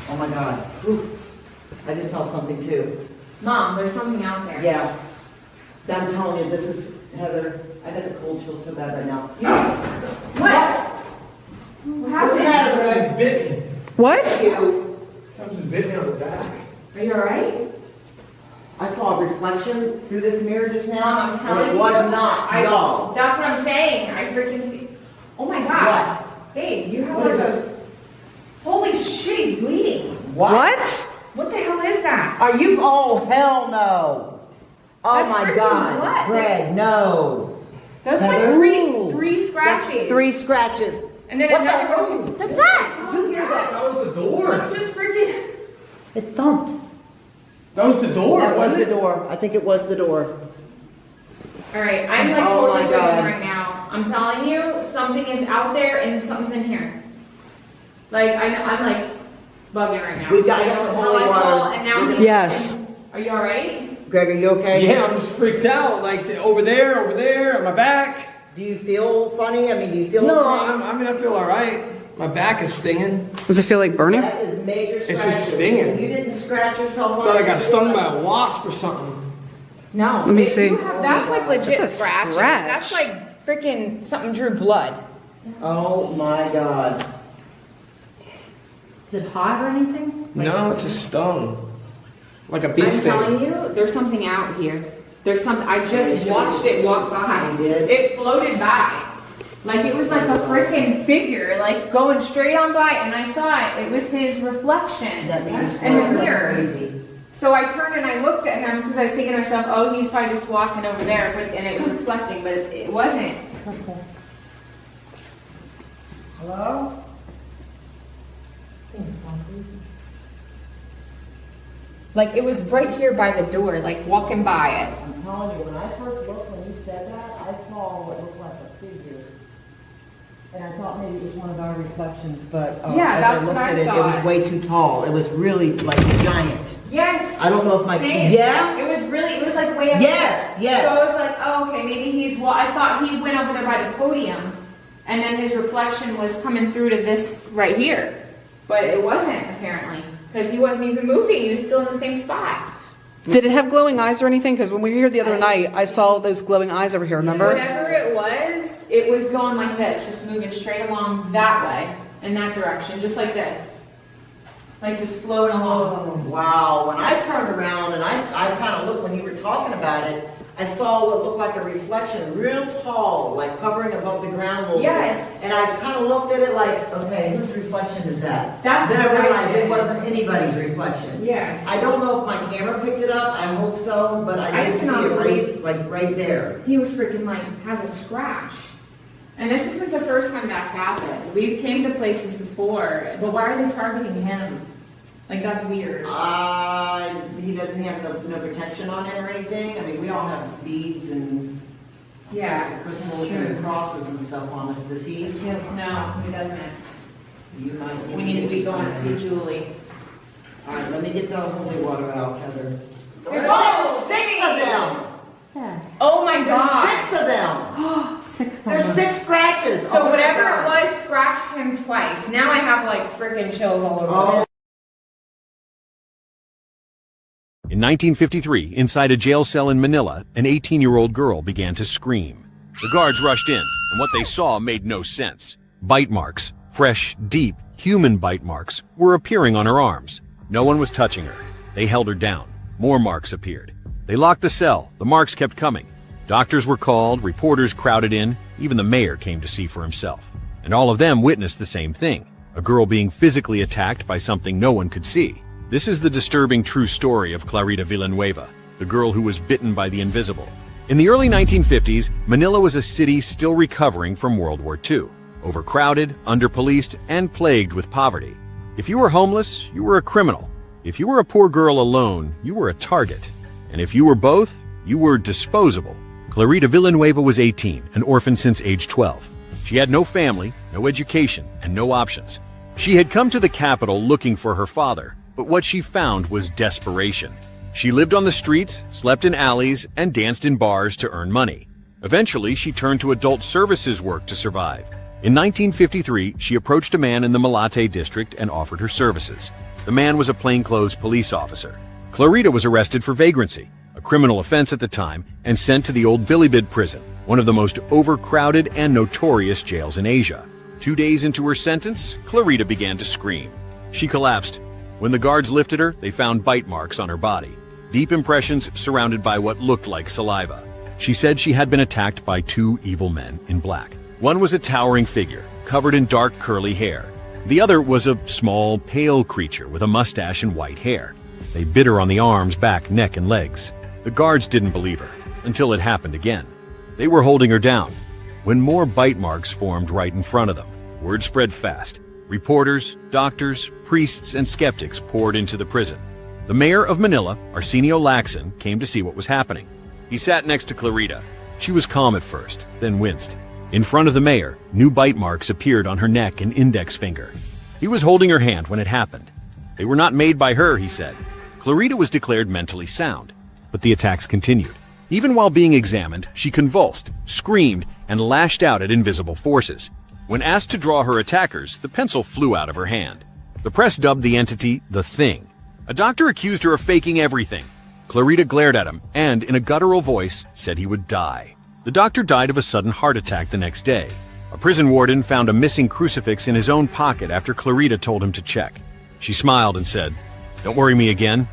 Oh my God. Ooh. I just saw something too. Mom, there's something out there. Yeah. I'm telling you, this is, Heather, I got the cold chills so bad right now. What? What happened? Somebody's bit me. What? Somebody's bit me on the back. Are you alright? I saw a reflection through this mirror just now. Mom, I'm telling and it you. was not y'all. That's what I'm saying. I freaking see. Oh my God. What? Babe, you have What like is a. Holy shit, he's bleeding. What? What the hell is that? Are you? Oh, hell no. Oh That's my freaking God. blood. Greg, no. That's Heather? like three scratches. That's 3 scratches. And then What the another hell? one. What's that? Did you hear that? That was the door. Some just freaking. It thumped. That was the door. That was wasn't the it? door. I think it was the door. Alright, I'm like Oh totally my freaking God. right now. I'm telling you, something is out there and something's in here. Like, I'm like bugging right now. We've got to I get know some how holy I water. saw, and now he's- Yes. Are you alright? Greg, are you okay? Yeah, I'm just freaked out. Like over there, on my back. Do you feel funny? I mean, do you feel No, okay? I feel all right. My back is stinging. Does it feel like burning? That is major scratches. just stinging. You didn't scratch yourself. I thought I got stung by a wasp or something. No. Let me see. That's like legit That's a scratches. scratch. That's like freaking something drew blood. Oh my God. Is it hot or anything? No, it just stung. Like a bee I'm sting. telling you, there's something out here. There's something. I just watched it walk by. You did? It floated by. Like it was like a freaking figure, like going straight on by, and I thought it was his reflection That means in the like mirror. crazy. So I turned and I looked at him because I was thinking to myself, oh, he's probably just walking over there, but and it was reflecting, but it wasn't. Hello? Like it was right here by the door, like walking by it. I'm telling you, when I first looked, when you said that, I saw what looked like a figure. And I thought maybe it was one of our reflections, but Yeah, as that's I what looked I at it, it was thought. way too tall. It was really like giant. Yes. I don't know if my Same. yeah. It was really. It was like way up. Yes, there. yes. So I was like, oh, okay, maybe he's. Well, I thought he went over there by the podium, and then his reflection was coming through to this right here, but it wasn't apparently because he wasn't even moving. He was still in the same spot. Did it have glowing eyes or anything? Because when we were here the other night, I saw those glowing eyes over here, remember? Whatever it was going like this, just moving straight along that way in that direction, just like this, like just floating along. Oh, wow. When I turned around and I kind of looked when you were talking about it, I saw what looked like a reflection, real tall, like hovering above the ground a little Yes. bit. And I kind of looked at it like, okay, whose reflection is that? That's then I what I realized did. it wasn't anybody's reflection. Yes. I don't know if my camera picked it up. I hope so, but I I did see cannot it believe- right there. He was freaking like has a scratch. And this isn't the first time that's happened. We've came to places before, but why are they targeting him? Like that's weird. He doesn't have no protection on him or anything. I mean, we all have beads and Yeah. crystals and crosses and stuff on us. Does he? No, he doesn't. You might We need to be going to see Julie. All right, let me get the holy water out, Heather. There's Oh, 6 of them! Oh my There's god. 6 of them! 6 There's 6 scratches! So Oh my whatever God. it was scratched him twice. Now I have like freaking chills all over. Oh. In 1953, inside a jail cell in Manila, an 18-year-old girl began to scream. The guards rushed in, and what they saw made no sense. Bite marks, fresh, deep, human bite marks, were appearing on her arms. No one was touching her. They held her down. More marks appeared. They locked the cell. The marks kept coming. Doctors were called, reporters crowded in, even the mayor came to see for himself. And all of them witnessed the same thing, a girl being physically attacked by something no one could see. This is the disturbing true story of Clarita Villanueva, the girl who was bitten by the invisible. In the early 1950s, Manila was a city still recovering from World War II, overcrowded, underpoliced, and plagued with poverty. If you were homeless, you were a criminal. If you were a poor girl alone, you were a target. And if you were both, you were disposable. Clarita Villanueva was 18, an orphan since age 12. She had no family, no education, and no options. She had come to the capital looking for her father, but what she found was desperation. She lived on the streets, slept in alleys, and danced in bars to earn money. Eventually, she turned to adult services work to survive. In 1953, she approached a man in the Malate district and offered her services. The man was a plainclothes police officer. Clarita was arrested for vagrancy, a criminal offense at the time, and sent to the old Bilibid prison, one of the most overcrowded and notorious jails in Asia. 2 days into her sentence, Clarita began to scream. She collapsed. When the guards lifted her, they found bite marks on her body, deep impressions surrounded by what looked like saliva. She said she had been attacked by 2 evil men in black. One was a towering figure, covered in dark curly hair. The other was a small, pale creature with a mustache and white hair. They bit her on the arms, back, neck, and legs. The guards didn't believe her, until it happened again. They were holding her down, when more bite marks formed right in front of them. Word spread fast. Reporters, doctors, priests, and skeptics poured into the prison. The mayor of Manila, Arsenio Lacson, came to see what was happening. He sat next to Clarita. She was calm at first, then winced. In front of the mayor, new bite marks appeared on her neck and index finger. He was holding her hand when it happened. They were not made by her, he said. Clarita was declared mentally sound, but the attacks continued. Even while being examined, she convulsed, screamed, and lashed out at invisible forces. When asked to draw her attackers, the pencil flew out of her hand. The press dubbed the entity the Thing. A doctor accused her of faking everything. Clarita glared at him and, in a guttural voice, said he would die. The doctor died of a sudden heart attack the next day. A prison warden found a missing crucifix in his own pocket after Clarita told him to check. She smiled and said, "Don't worry me again,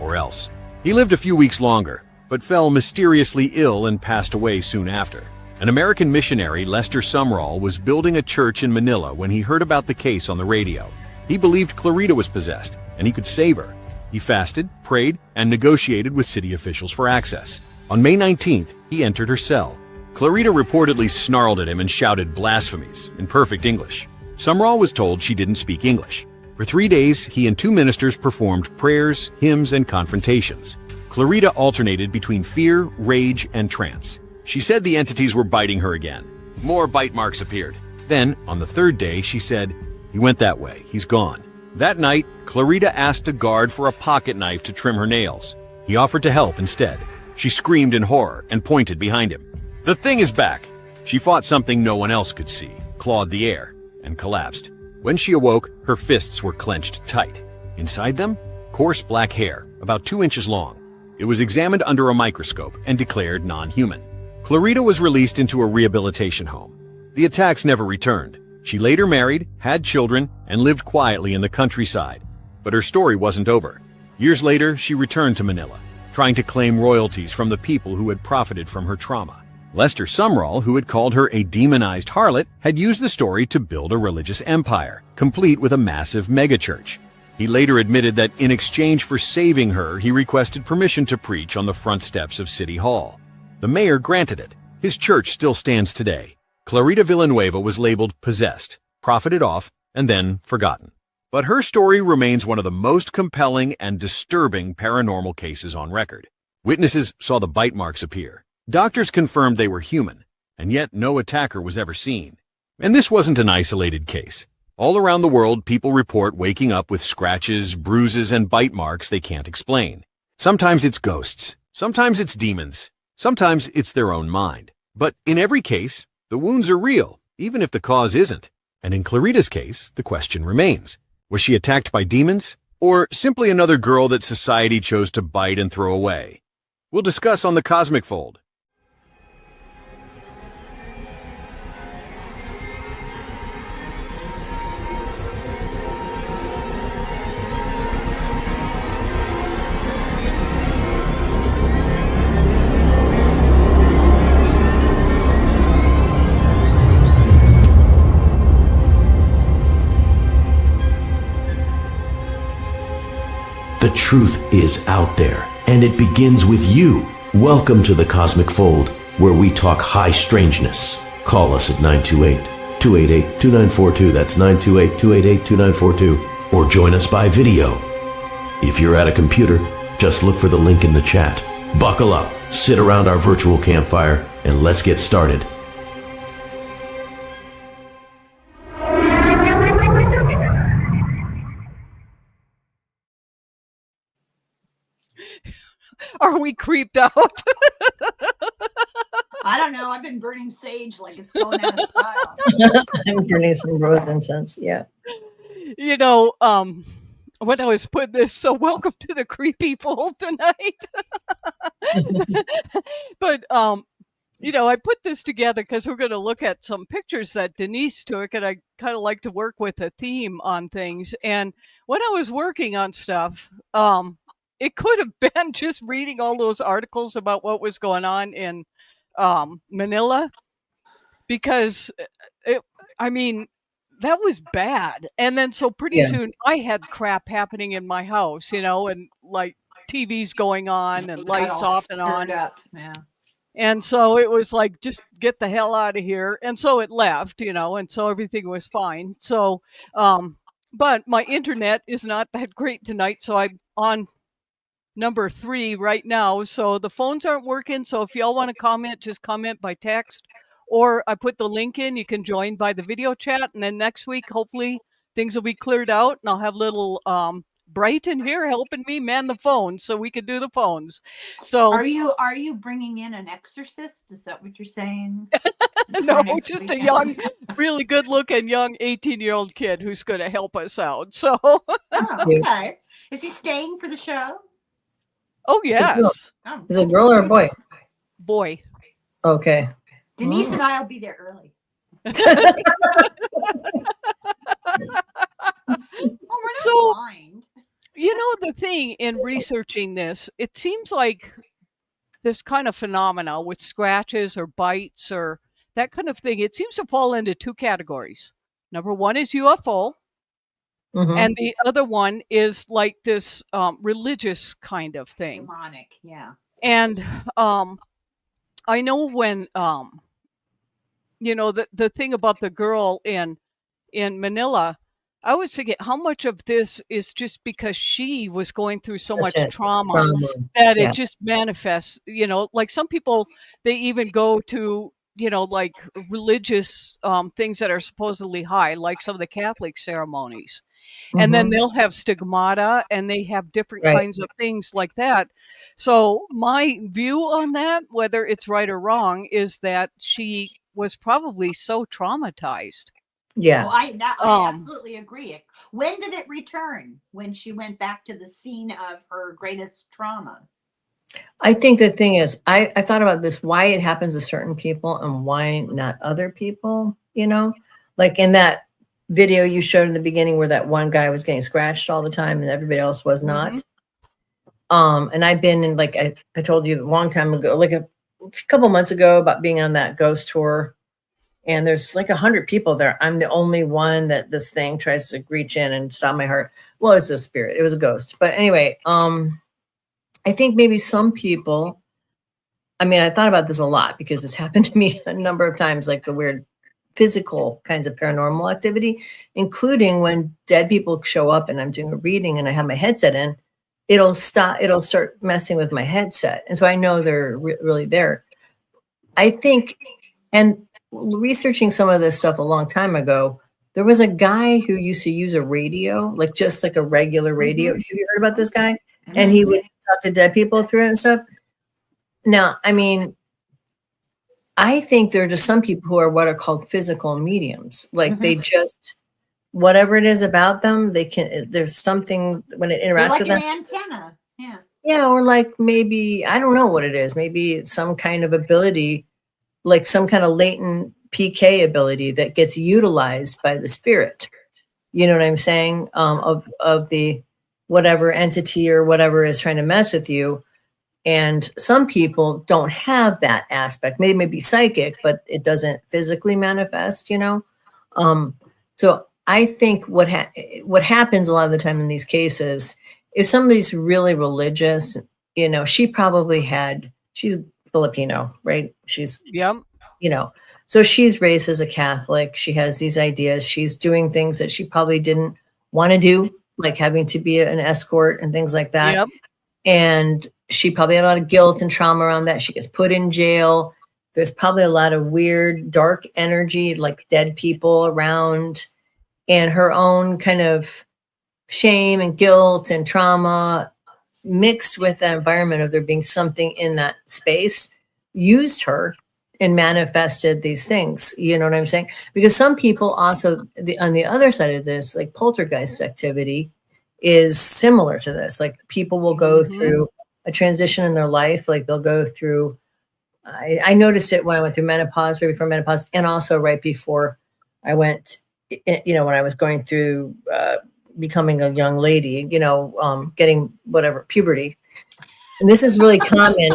or else." He lived a few weeks longer, but fell mysteriously ill and passed away soon after. An American missionary, Lester Sumrall, was building a church in Manila when he heard about the case on the radio. He believed Clarita was possessed, and he could save her. He fasted, prayed, and negotiated with city officials for access. On May 19th, he entered her cell. Clarita reportedly snarled at him and shouted blasphemies in perfect English. Sumrall was told she didn't speak English. For 3 days, he and 2 ministers performed prayers, hymns, and confrontations. Clarita alternated between fear, rage, and trance. She said the entities were biting her again. More bite marks appeared. Then, on the 3rd day, she said, "He went that way. He's gone." That night, Clarita asked a guard for a pocket knife to trim her nails. He offered to help instead. She screamed in horror and pointed behind him. "The Thing is back!" She fought something no one else could see, clawed the air, and collapsed. When she awoke, her fists were clenched tight. Inside them, coarse black hair, about 2 inches long. It was examined under a microscope and declared non-human. Clarita was released into a rehabilitation home. The attacks never returned. She later married, had children, and lived quietly in the countryside. But her story wasn't over. Years later, she returned to Manila, trying to claim royalties from the people who had profited from her trauma. Lester Sumrall, who had called her a demonized harlot, had used the story to build a religious empire, complete with a massive megachurch. He later admitted that in exchange for saving her, he requested permission to preach on the front steps of City Hall. The mayor granted it. His church still stands today. Clarita Villanueva was labeled possessed, profited off, and then forgotten. But her story remains one of the most compelling and disturbing paranormal cases on record. Witnesses saw the bite marks appear. Doctors confirmed they were human, and yet no attacker was ever seen. And this wasn't an isolated case. All around the world, people report waking up with scratches, bruises, and bite marks they can't explain. Sometimes it's ghosts. Sometimes it's demons. Sometimes it's their own mind. But in every case, the wounds are real, even if the cause isn't. And in Clarita's case, the question remains. Was she attacked by demons? Or simply another girl that society chose to bite and throw away? We'll discuss on the Cosmic Fold. The truth is out there, and it begins with you. Welcome to the Cosmic Fold, where we talk high strangeness. Call us at 928-288-2942. That's 928-288-2942. Or join us by video. If you're at a computer, just look for the link in the chat. Buckle up, sit around our virtual campfire, and let's get started. Are we creeped out? I don't know. I've been burning sage like it's going out of style. I'm burning some rose incense. Yeah. You know, when I was putting this, so welcome to the creepy pool tonight. But you know, I put this together because we're going to look at some pictures that Denise took, and I kind of like to work with a theme on things. And when I was working on stuff, it could have been just reading all those articles about what was going on in Manila, because I mean, that was bad. And then so pretty soon I had crap happening in my house, you know, and like TVs going on and lights off and on. Yeah. And so it was like, just get the hell out of here. And so it left, you know, and so everything was fine. So, but my internet is not that great tonight. So I'm on number 3 right now. So the phones aren't working. So if y'all want to comment, just comment by text, or I put the link in. You can join by the video chat. And then next week, hopefully things will be cleared out, and I'll have little Brighton here helping me man the phones so we can do the phones. So are you bringing in an exorcist? Is that what you're saying? No, just a young, really good looking young 18-year-old kid who's going to help us out. So Oh, okay. Is he staying for the show? Oh yes. Is it a girl or a boy? Boy. Okay. Denise and I will be there early. So, blind. you know, the thing in researching this, it seems like this kind of phenomena with scratches or bites or that kind of thing, it seems to fall into 2 categories. Number 1 is UFO, and the other one is like this religious kind of thing. Demonic, yeah. And I know when, you know, the thing about the girl in Manila, I was thinking how much of this is just because she was going through so much trauma that it just manifests, you know, like some people, they even go to, you know, like religious things that are supposedly high, like some of the Catholic ceremonies. And then they'll have stigmata, and they have different kinds of things like that. So my view on that, whether it's right or wrong, is that she was probably so traumatized. Yeah. Well, I absolutely agree. When did it return? When she went back to the scene of her greatest trauma? I think the thing is, I thought about this, why it happens to certain people and why not other people, you know? Like in that video you showed in the beginning where that one guy was getting scratched all the time and everybody else was not. And I've been in, like I told you a long time ago, like a couple months ago, about being on that ghost tour. And there's like 100 people there. I'm the only one that this thing tries to reach in and stop my heart. Well, it's a spirit. It was a ghost. But anyway, I think maybe some people, I mean, I thought about this a lot because it's happened to me a number of times, like the weird physical kinds of paranormal activity, including when dead people show up and I'm doing a reading and I have my headset in, it'll start messing with my headset. And so I know they're really there. I think, and researching some of this stuff a long time ago, there was a guy who used to use a radio, like just like a regular radio. Have you heard about this guy? And he would talk to dead people through it and stuff. Now, I mean, I think there are just some people who are what are called physical mediums. Like they just, whatever it is about them, they can, there's something when it interacts like with an them. antenna. Yeah. Yeah. Or like maybe, I don't know what it is. Maybe it's some kind of ability, like some kind of latent PK ability that gets utilized by the spirit. You know what I'm saying? Of the whatever entity or whatever is trying to mess with you. And some people don't have that aspect. Maybe be psychic, but it doesn't physically manifest, you know? So I think what happens a lot of the time in these cases, if somebody's really religious, you know, she's Filipino, right? She's, you know, so she's raised as a Catholic. She has these ideas. She's doing things that she probably didn't want to do, like having to be an escort and things like that. And she probably had a lot of guilt and trauma around that. She gets put in jail. There's probably a lot of weird, dark energy, like dead people around, and her own kind of shame and guilt and trauma mixed with that environment of there being something in that space used her and manifested these things. You know what I'm saying? Because some people also, on the other side of this, like poltergeist activity is similar to this. Like people will go through a transition in their life. Like they'll go through, I noticed it when I went through menopause, right before menopause, and also right before I went, you know, when I was going through becoming a young lady, you know, getting whatever, puberty. And this is really common.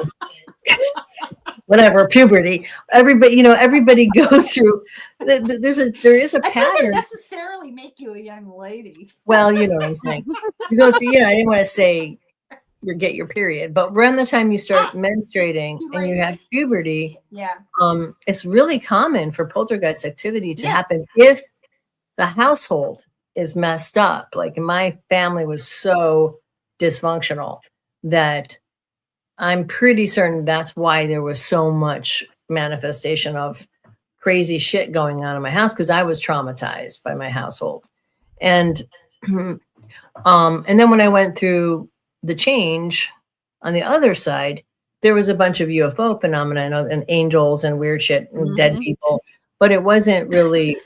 Whatever, puberty. Everybody, you know, everybody goes through. There is a It doesn't pattern. necessarily make you a young lady. Well, you know what I'm saying. You go through. I didn't want to say you get your period, but around the time you start menstruating and you have puberty, Yeah. It's really common for poltergeist activity to Yes. happen if the household is messed up. Like my family was so dysfunctional that I'm pretty certain that's why there was so much manifestation of crazy shit going on in my house, because I was traumatized by my household. And and then when I went through the change on the other side, there was a bunch of UFO phenomena and angels and weird shit and dead people, but it wasn't really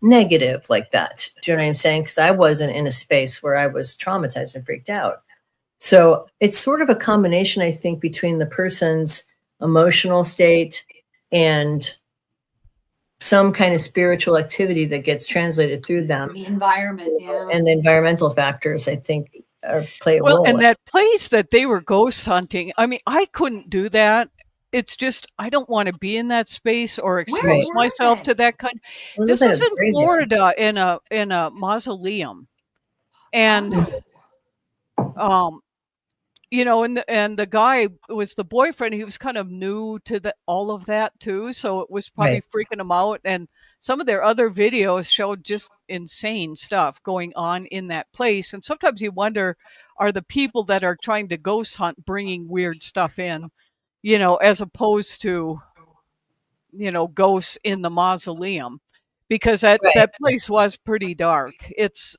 negative like that. Do you know what I'm saying? Because I wasn't in a space where I was traumatized and freaked out. So it's sort of a combination, I think, between the person's emotional state and some kind of spiritual activity that gets translated through them. The environment, yeah. And the environmental factors, I think, play a role. And that place that they were ghost hunting, I mean, I couldn't do that. It's just, I don't want to be in that space or expose myself to that kind. This is in Florida in a mausoleum. And you know, and the guy was the boyfriend. He was kind of new to all of that too, so it was probably freaking him out. And some of their other videos showed just insane stuff going on in that place. And sometimes you wonder, are the people that are trying to ghost hunt bringing weird stuff in, you know, as opposed to, you know, ghosts in the mausoleum, because that place was pretty dark. It's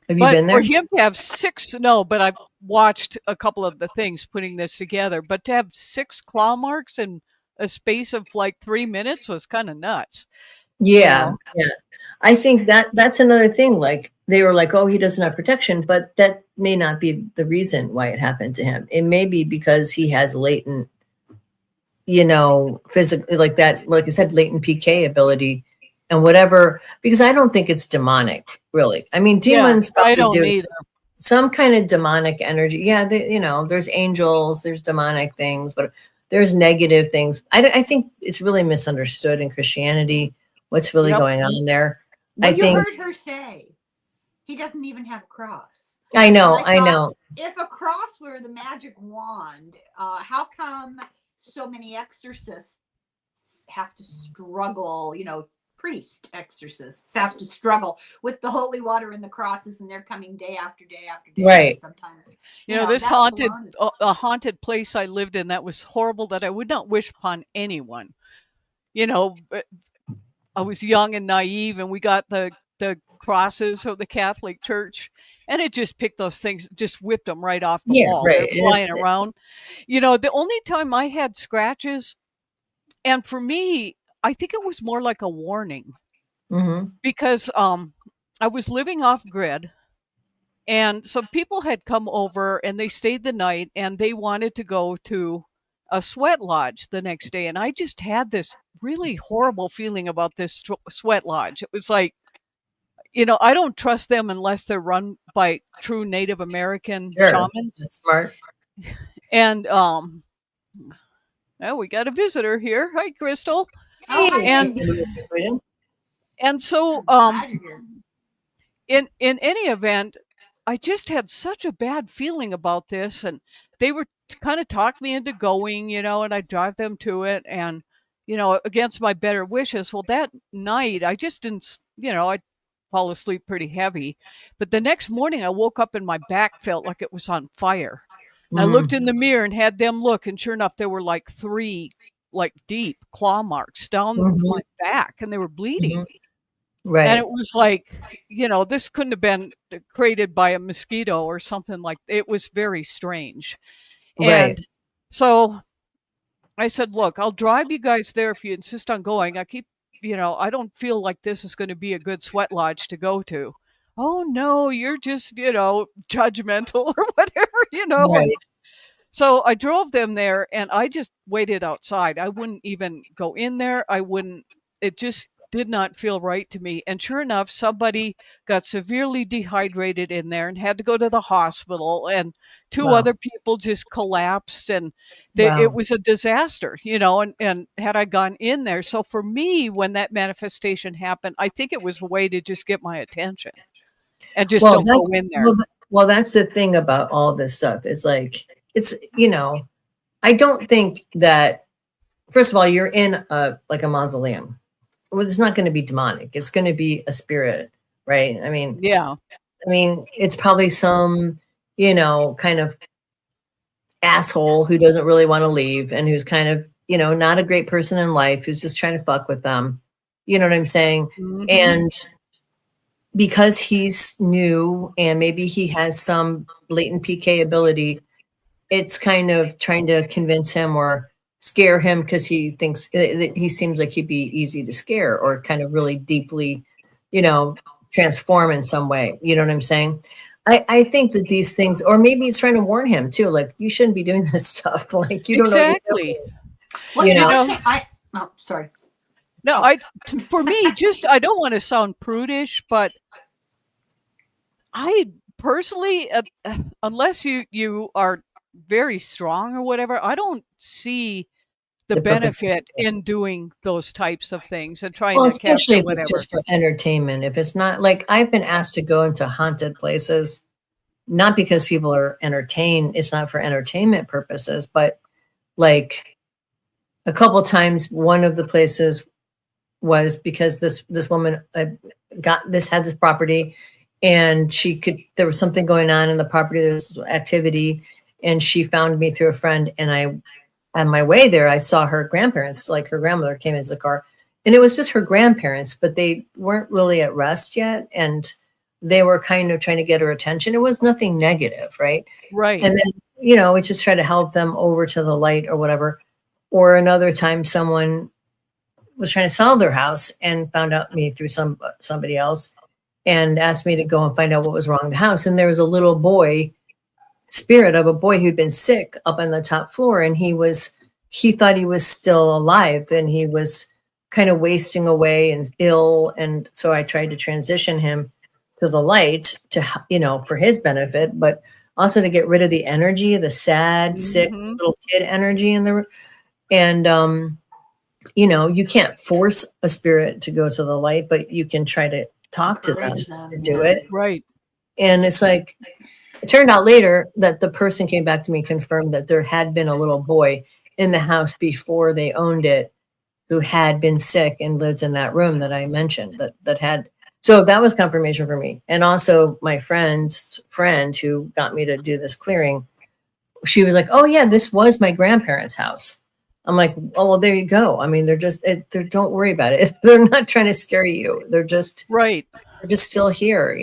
have you been there? For him to have but I've watched a couple of the things putting this together, but to have 6 claw marks in a space of like 3 minutes was kind of nuts. Yeah. Yeah. I think that's another thing. Like they were like, oh, he doesn't have protection, but that may not be the reason why it happened to him. It may be because he has latent, you know, physical, like that, like I said, latent PK ability. And whatever, because I don't think it's demonic, really. I mean, demons I don't either. Some kind of demonic energy. Yeah, you know, there's angels, there's demonic things, but there's negative things. I think it's really misunderstood in Christianity what's really going on there. Well, you heard her say he doesn't even have a cross. I know. If a cross were the magic wand, how come so many exorcists have to struggle, you know, priest exorcists have to struggle with the holy water and the crosses, and they're coming day after day after day. Right. Sometimes, you know, this a haunted place I lived in that was horrible, that I would not wish upon anyone. You know, I was young and naive, and we got the crosses of the Catholic Church, and it just picked those things, just whipped them right off the wall. They're flying around. You know, the only time I had scratches, and for me, I think it was more like a warning, because I was living off grid, and some people had come over and they stayed the night, and they wanted to go to a sweat lodge the next day. And I just had this really horrible feeling about this sweat lodge. It was like, you know, I don't trust them unless they're run by true Native American shamans. That's smart. And well, we got a visitor here. Hi, Crystal. And so in any event, I just had such a bad feeling about this, and they were kind of talked me into going, you know, and I drive them to it, and, you know, against my better wishes. Well, that night I just didn't, you know, I fall asleep pretty heavy, but the next morning I woke up and my back felt like it was on fire. And I looked in the mirror and had them look, and sure enough, there were like 3 like deep claw marks down my back, and they were bleeding. Right. And it was like, you know, this couldn't have been created by a mosquito or something like. It was very strange. Right. And so I said, look, I'll drive you guys there if you insist on going. I don't feel like this is going to be a good sweat lodge to go to. Oh no, you're just, judgmental or whatever. And Right. so I drove them there and I just waited outside. I wouldn't even go in there. It just did not feel right to me. And sure enough, somebody got severely dehydrated in there and had to go to the hospital. And two Wow. other people just collapsed and it Wow. was a disaster, and had I gone in there. So for me, when that manifestation happened, I think it was a way to just get my attention and just Well, don't go in there. well, that's the thing about all this stuff is like, I don't think that, first of all, you're in a mausoleum. Well, it's not going to be demonic. It's going to be a spirit, right? Yeah. It's probably some, kind of asshole who doesn't really want to leave and who's kind of, not a great person in life, who's just trying to fuck with them. You know what I'm saying? Mhm. And because he's new and maybe he has some latent PK ability, it's kind of trying to convince him or scare him because he thinks he seems like he'd be easy to scare or kind of really deeply, transform in some way. You know what I'm saying? I think that these things, or maybe it's trying to warn him too, like you shouldn't be doing this stuff. Like you don't know. Exactly. Oh, sorry. No, for me, I don't want to sound prudish, but I personally, unless you are very strong or whatever, I don't see the benefit in doing those types of things and trying to especially capture if it's whatever. just for entertainment. If it's not, like, I've been asked to go into haunted places, not because people are entertained. It's not for entertainment purposes, but like a couple times, one of the places was because this woman had this property, and there was something going on in the property. There was activity, and she found me through a friend. And on my way there, I saw her grandparents, like her grandmother came into the car, and it was just her grandparents, but they weren't really at rest yet. And they were kind of trying to get her attention. It was nothing negative. Right. Right. And then, we just try to help them over to the light or whatever. Or another time someone was trying to sell their house and found out me through somebody else and asked me to go and find out what was wrong with the house. And there was a little boy, spirit of a boy who'd been sick up on the top floor, and he thought he was still alive, and he was kind of wasting away and ill. And so I tried to transition him to the light to, for his benefit, but also to get rid of the energy, the sad, sick little kid energy in the room. And, you can't force a spirit to go to the light, but you can try to talk to them to do it. Right. And it's like, it turned out later that the person came back to me, confirmed that there had been a little boy in the house before they owned it who had been sick and lived in that room that I mentioned that had. So that was confirmation for me. And also my friend's friend who got me to do this clearing, she was like, oh yeah, this was my grandparents' house. I'm like, oh, well, there you go. Don't worry about it. They're not trying to scare you. They're just right. They're just still here.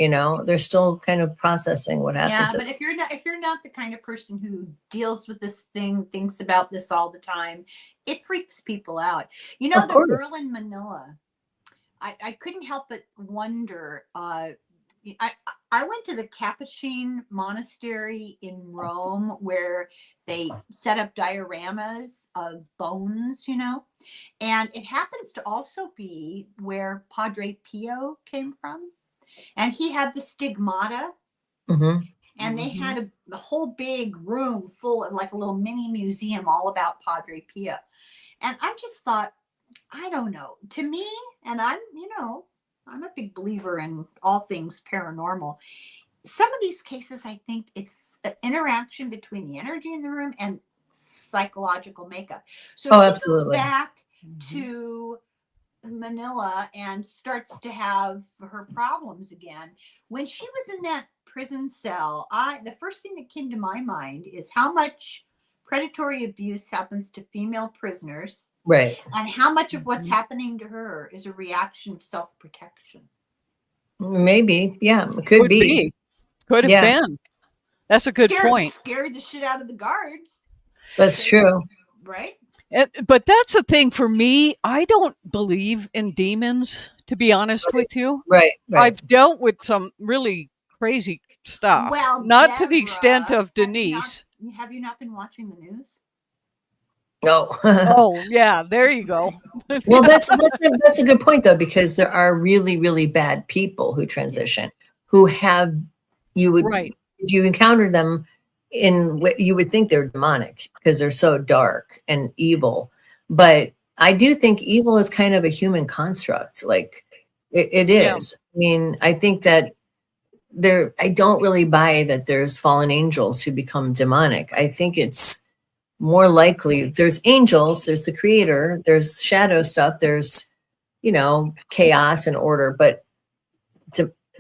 They're still kind of processing what happens. Yeah, but if you're not the kind of person who deals with this thing, thinks about this all the time, it freaks people out. The girl in Manila, I couldn't help but wonder. I went to the Capuchin monastery in Rome where they set up dioramas of bones, and it happens to also be where Padre Pio came from. And he had the stigmata, and they had a whole big room full of like a little mini museum all about Padre Pio. And I just thought, I don't know, to me, and I'm a big believer in all things paranormal. Some of these cases, I think it's an interaction between the energy in the room and psychological makeup. So she absolutely. goes back to Manila and starts to have her problems again. When she was in that prison cell, the first thing that came to my mind is how much predatory abuse happens to female prisoners. Right. And how much of what's happening to her is a reaction of self-protection? Maybe. Yeah, it could be. Could have been. That's a good point. Scared the shit out of the guards. That's true. Right? But that's the thing for me. I don't believe in demons, to be honest with you. Right. I've dealt with some really crazy stuff. Well, Not to the extent Deborah, of Denise. Have you not been watching the news? No. Oh, yeah, there you go. Well, that's a good point though, because there are really, really bad people who transition, who have, Right. if you encounter them you would think they're demonic because they're so dark and evil. But I do think evil is kind of a human construct. Like it is. I mean, I think that I don't really buy that there's fallen angels who become demonic. I think it's more likely there's angels, there's the creator, there's shadow stuff, there's, chaos and order, but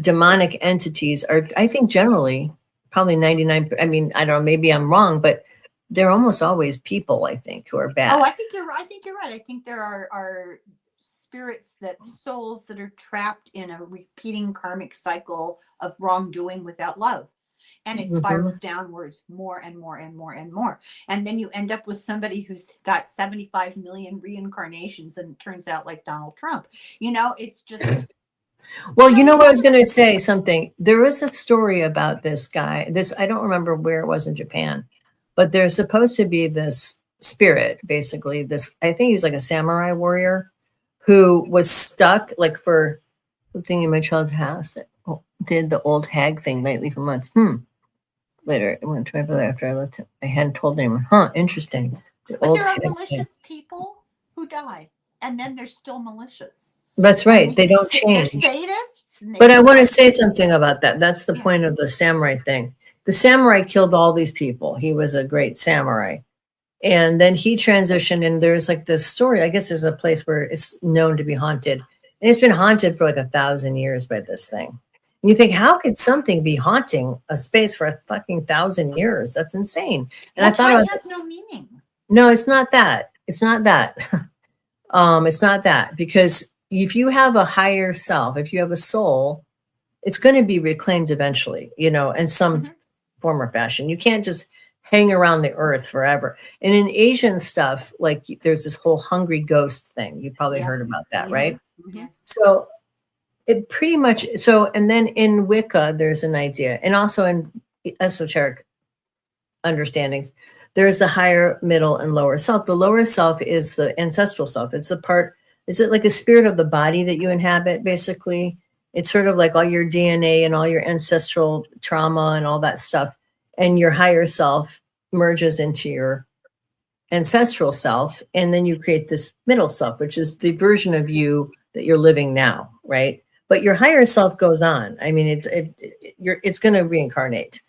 demonic entities are, I think, generally probably 99. I mean, I don't know, maybe I'm wrong, but they're almost always people, I think, who are bad. Oh, I think you're right. I think there are spirits, souls that are trapped in a repeating karmic cycle of wrongdoing without love. And it spirals downwards more and more and more and more. And then you end up with somebody who's got 75 million reincarnations and it turns out like Donald Trump. It's just... Well, what I was going to say something. There was a story about this guy. I don't remember where it was in Japan, but there's supposed to be this spirit, basically. I think he was like a samurai warrior who was stuck like for something in my childhood house that did the old hag thing nightly for months. Later, I went to my brother after I looked. I hadn't told anyone. Interesting. But there are malicious people who die, and then they're still malicious. That's right. They don't change. They're sadists. But I want to say something about that. That's the point of the samurai thing. The samurai killed all these people. He was a great samurai. And then he transitioned, and there's like this story. I guess there's a place where it's known to be haunted. And it's been haunted for like 1,000 years by this thing. And you think, how could something be haunting a space for 1,000 years? That's insane. And I thought it has no meaning. No, it's not that. It's not that. It's not that, because if you have a higher self, if you have a soul, it's going to be reclaimed eventually, in some form or fashion. You can't just hang around the earth forever. And in Asian stuff, like there's this whole hungry ghost thing. You probably heard about that, right? Yeah. So it pretty much, and then in Wicca, there's an idea. And also in esoteric understandings, there's the higher, middle, and lower self. The lower self is the ancestral self. It's is it like a spirit of the body that you inhabit, basically? It's sort of like all your DNA and all your ancestral trauma and all that stuff. And your higher self merges into your ancestral self. And then you create this middle self, which is the version of you that you're living now, right? But your higher self goes on. I mean, it's going to reincarnate.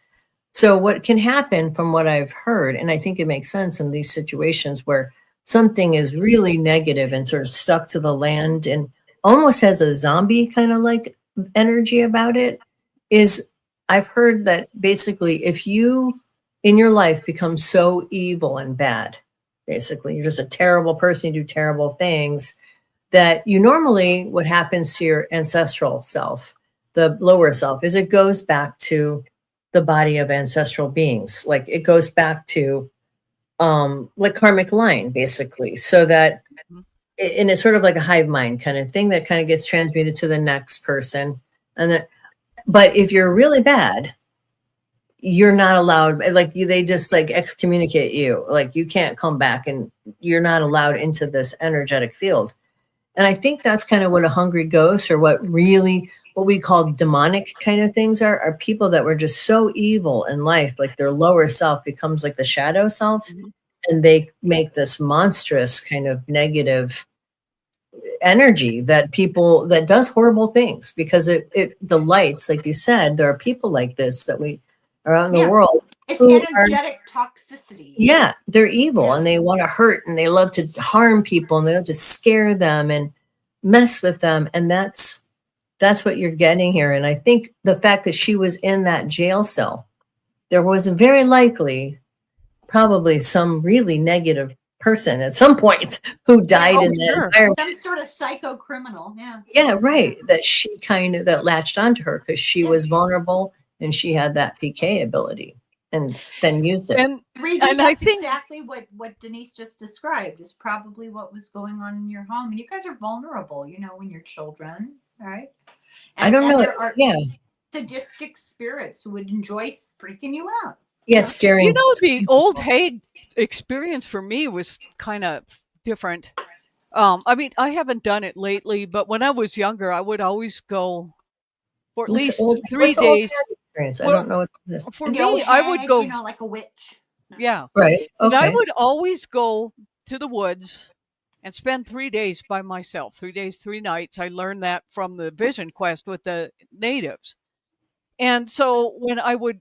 So what can happen from what I've heard, and I think it makes sense in these situations where something is really negative and sort of stuck to the land and almost has a zombie kind of like energy about it, is I've heard that basically if you in your life become so evil and bad, basically you're just a terrible person, you do terrible things, that you normally, what happens to your ancestral self, the lower self, is it goes back to the body of ancestral beings. Like it goes back to like karmic line, basically, so that and it's sort of like a hive mind kind of thing that kind of gets transmuted to the next person. But if you're really bad, you're not allowed, like they just like excommunicate you. Like you can't come back and you're not allowed into this energetic field. And I think that's kind of what a hungry ghost, or what we call demonic kind of things are people that were just so evil in life, like their lower self becomes like the shadow self, and they make this monstrous kind of negative energy that does horrible things, because the lights, like you said, there are people like this that we are out in the world. It's energetic toxicity. Yeah, they're evil and they want to hurt and they love to harm people and they love to scare them and mess with them. And that's what you're getting here. And I think the fact that she was in that jail cell, there was very likely probably some really negative person at some point who died in that environment. Some sort of psycho criminal. Yeah. Yeah, right. That she that latched onto her because she was vulnerable and she had that PK ability. and then used it. And 3D, and that's I think exactly what Denise just described is probably what was going on in your home. And you guys are vulnerable, when you're children, right? I don't know. There are Yeah. sadistic spirits who would enjoy freaking you out. Yes, scaring. the old Hague experience for me was kind of different. I mean, I haven't done it lately, but when I was younger, I would always go for at least 3 what's the old days. Hague experience? I Well, don't know what it is. For And the old me, I would hag, go, like a witch. yeah. Right. And I Okay. would always go to the woods and spend 3 days by myself. 3 days, 3 nights. I learned that from the Vision Quest with the natives. And so when I would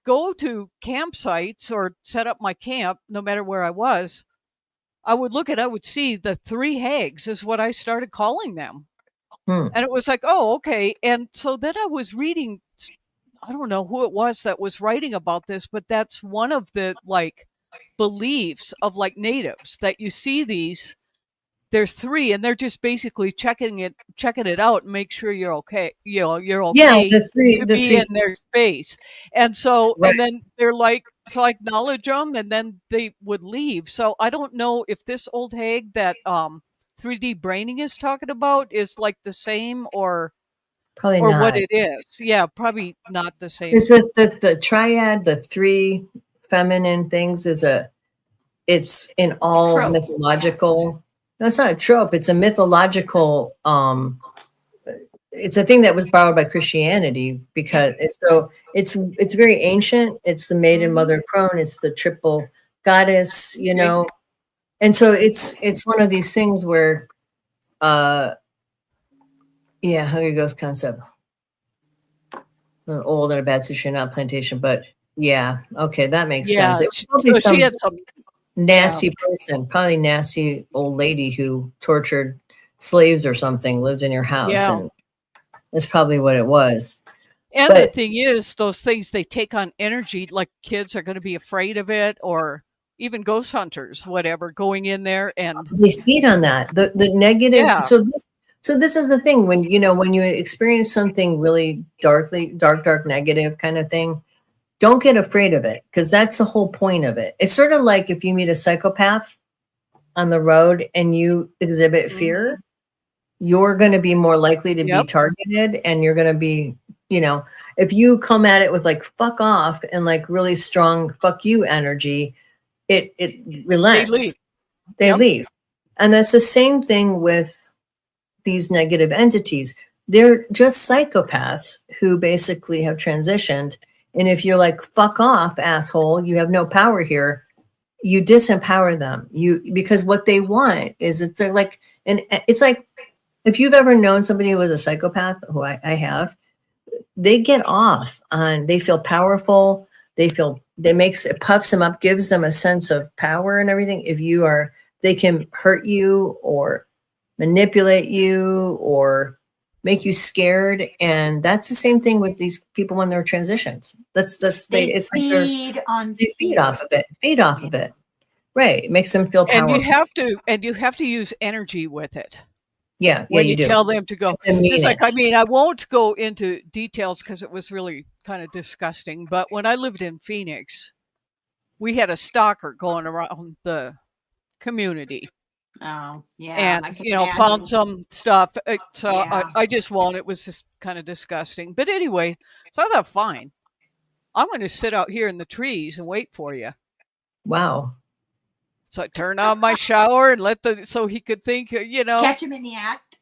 go to campsites or set up my camp, no matter where I was, I would look and I would see the 3 hags is what I started calling them. Hmm. And it was like, oh, okay. And so then I was reading, I don't know who it was that was writing about this, but that's one of the beliefs of natives that you see these. There's 3, and they're just basically checking it out and make sure you're okay. You're Yeah, okay the to three be in their space. And so, Right. and then they're so I acknowledge them, and then they would leave. So I don't know if this old hag that 3D braining is talking about is the same or probably what not. it is. Yeah, probably not the same. Because with the triad, the 3 feminine things it's in all Trope. mythological. No, it's not a trope. It's a mythological. It's a thing that was borrowed by Christianity because it's very ancient. It's the maiden mother crone. It's the triple goddess. And so it's one of these things where, Hungry Ghost concept. Old and a bad situation, not plantation, but yeah, okay, that makes sense. It was probably so she had some nasty person, probably nasty old lady who tortured slaves or something, lived in your house, and that's probably what it was. And the thing is, those things, they take on energy. Like kids are going to be afraid of it, or even ghost hunters, whatever, going in there and they feed on that. The negative. Yeah. So this is the thing when you experience something really dark, negative kind of thing. Don't get afraid of it, because that's the whole point of it. It's sort of like if you meet a psychopath on the road and you exhibit fear, you're going to be more likely to be targeted, and you're going to be, if you come at it with fuck off and really strong fuck you energy, it relents. They leave. And that's the same thing with these negative entities. They're just psychopaths who basically have transitioned. And if you're fuck off, asshole, you have no power here, you disempower them. Because what they want is it's like if you've ever known somebody who was a psychopath, who I have, they get off on, they feel powerful. It puffs them up, gives them a sense of power and everything. They can hurt you or manipulate you or make you scared, and that's the same thing with these people when they're transitions. They feed off of it. Right, it makes them feel powerful. And you have to use energy with it. Yeah, when you do. Tell them to go. It's I won't go into details because it was really kind of disgusting. But when I lived in Phoenix, we had a stalker going around the community. Oh, yeah. And found some stuff. So I just won't. It was just kind of disgusting. But anyway, so I thought, fine, I'm going to sit out here in the trees and wait for you. Wow. So I turned on my shower and so he could think, catch him in the act.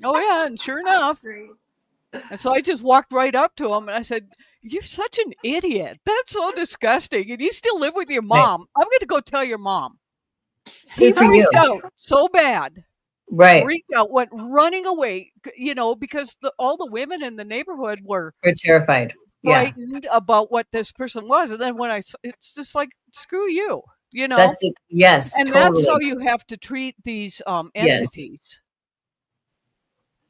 Oh yeah, and sure enough. And so I just walked right up to him and I said, "You're such an idiot. That's so disgusting. And you still live with your mom. I'm going to go tell your mom." He freaked out so bad. Right. Freaked out, went running away, because all the women in the neighborhood were terrified. Frightened about what this person was. And then when it's just screw you, That's it. Yes. And totally. that's how you have to treat these entities.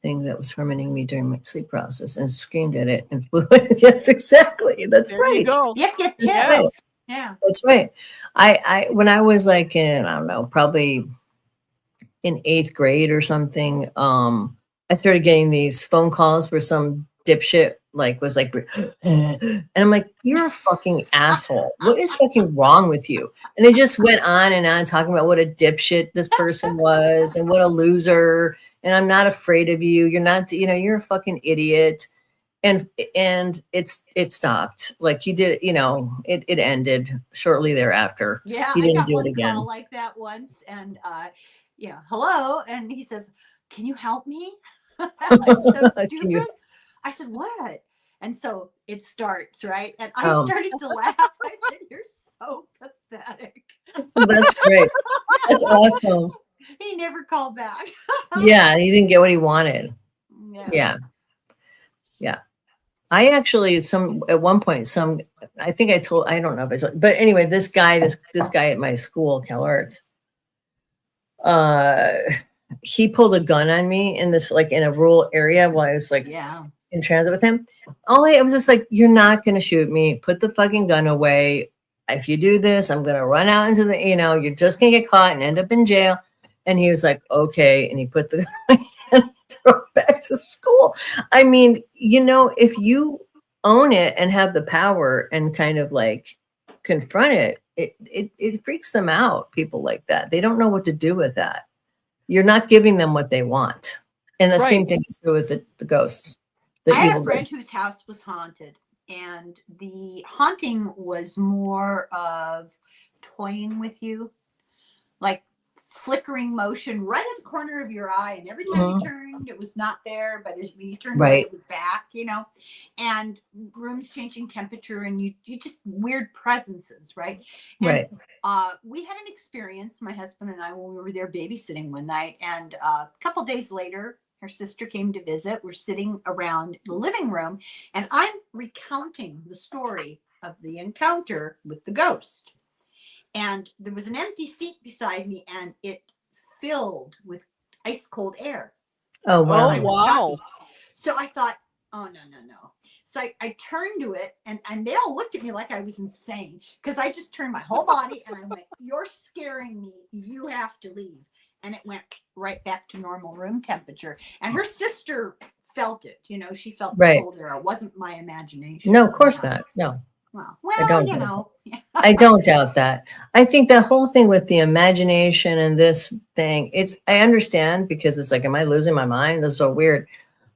Thing that was tormenting me during my sleep process, and screamed at it and flew. Yes, exactly. That's there right. You go. You have to get pissed. Yeah. That's right. I when I was in, I don't know, probably in 8th grade or something, I started getting these phone calls where some dipshit was like, and I'm like, you're a fucking asshole. What is fucking wrong with you? And they just went on and on talking about what a dipshit this person was and what a loser. And I'm not afraid of you. You're not, you're a fucking idiot. And it stopped. Like he did, it ended shortly thereafter. Yeah, He I didn't got do one it again. call like that once, and hello, and he says, "Can you help me?" I'm so stupid. I said, "What?" And so it starts, right? And I started to laugh. I said, "You're so pathetic." That's great. That's awesome. He never called back. Yeah, he didn't get what he wanted. Yeah. I actually at one point I think I don't know if I told, but anyway, this guy at my school, Cal Arts, he pulled a gun on me in this in a rural area while I was in transit with him. I was just like, you're not gonna shoot me. Put the fucking gun away. If you do this, I'm gonna run out into the, you're just gonna get caught and end up in jail. And he was like, okay, and he put the gun and threw it back to school. I mean, if you own it and have the power and kind of confront it, it freaks them out. People like that, they don't know what to do with that. You're not giving them what they want. And the same thing is true with the ghosts. I had a friend whose house was haunted, and the haunting was more of toying with you, like flickering motion right at the corner of your eye, and every time you turned it was not there, but as you turned away it was back, and rooms changing temperature, and you just weird presences, right? And, we had an experience, my husband and I, when we were there babysitting one night, and a couple days later her sister came to visit. We're sitting around the living room, and I'm recounting the story of the encounter with the ghost. And there was an empty seat beside me, and it filled with ice cold air. Oh, wow. Wow. So I thought, oh, no. So I turned to it, and they all looked at me like I was insane, because I just turned my whole body and I went, you're scaring me. You have to leave. And it went right back to normal room temperature. And her sister felt it. She felt the cold air. It wasn't my imagination. No, of course not. No. Well, I don't doubt that. I think the whole thing with the imagination and this thing, I understand, because it's like, am I losing my mind? That's so weird.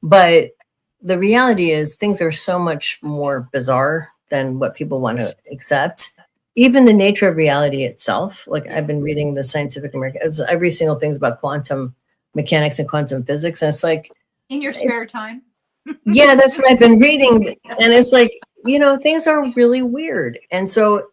But the reality is things are so much more bizarre than what people want to accept. Even the nature of reality itself. I've been reading the Scientific American, every single thing's about quantum mechanics and quantum physics. And it's like, in your spare time. Yeah, that's what I've been reading. And it's like, things are really weird. And so,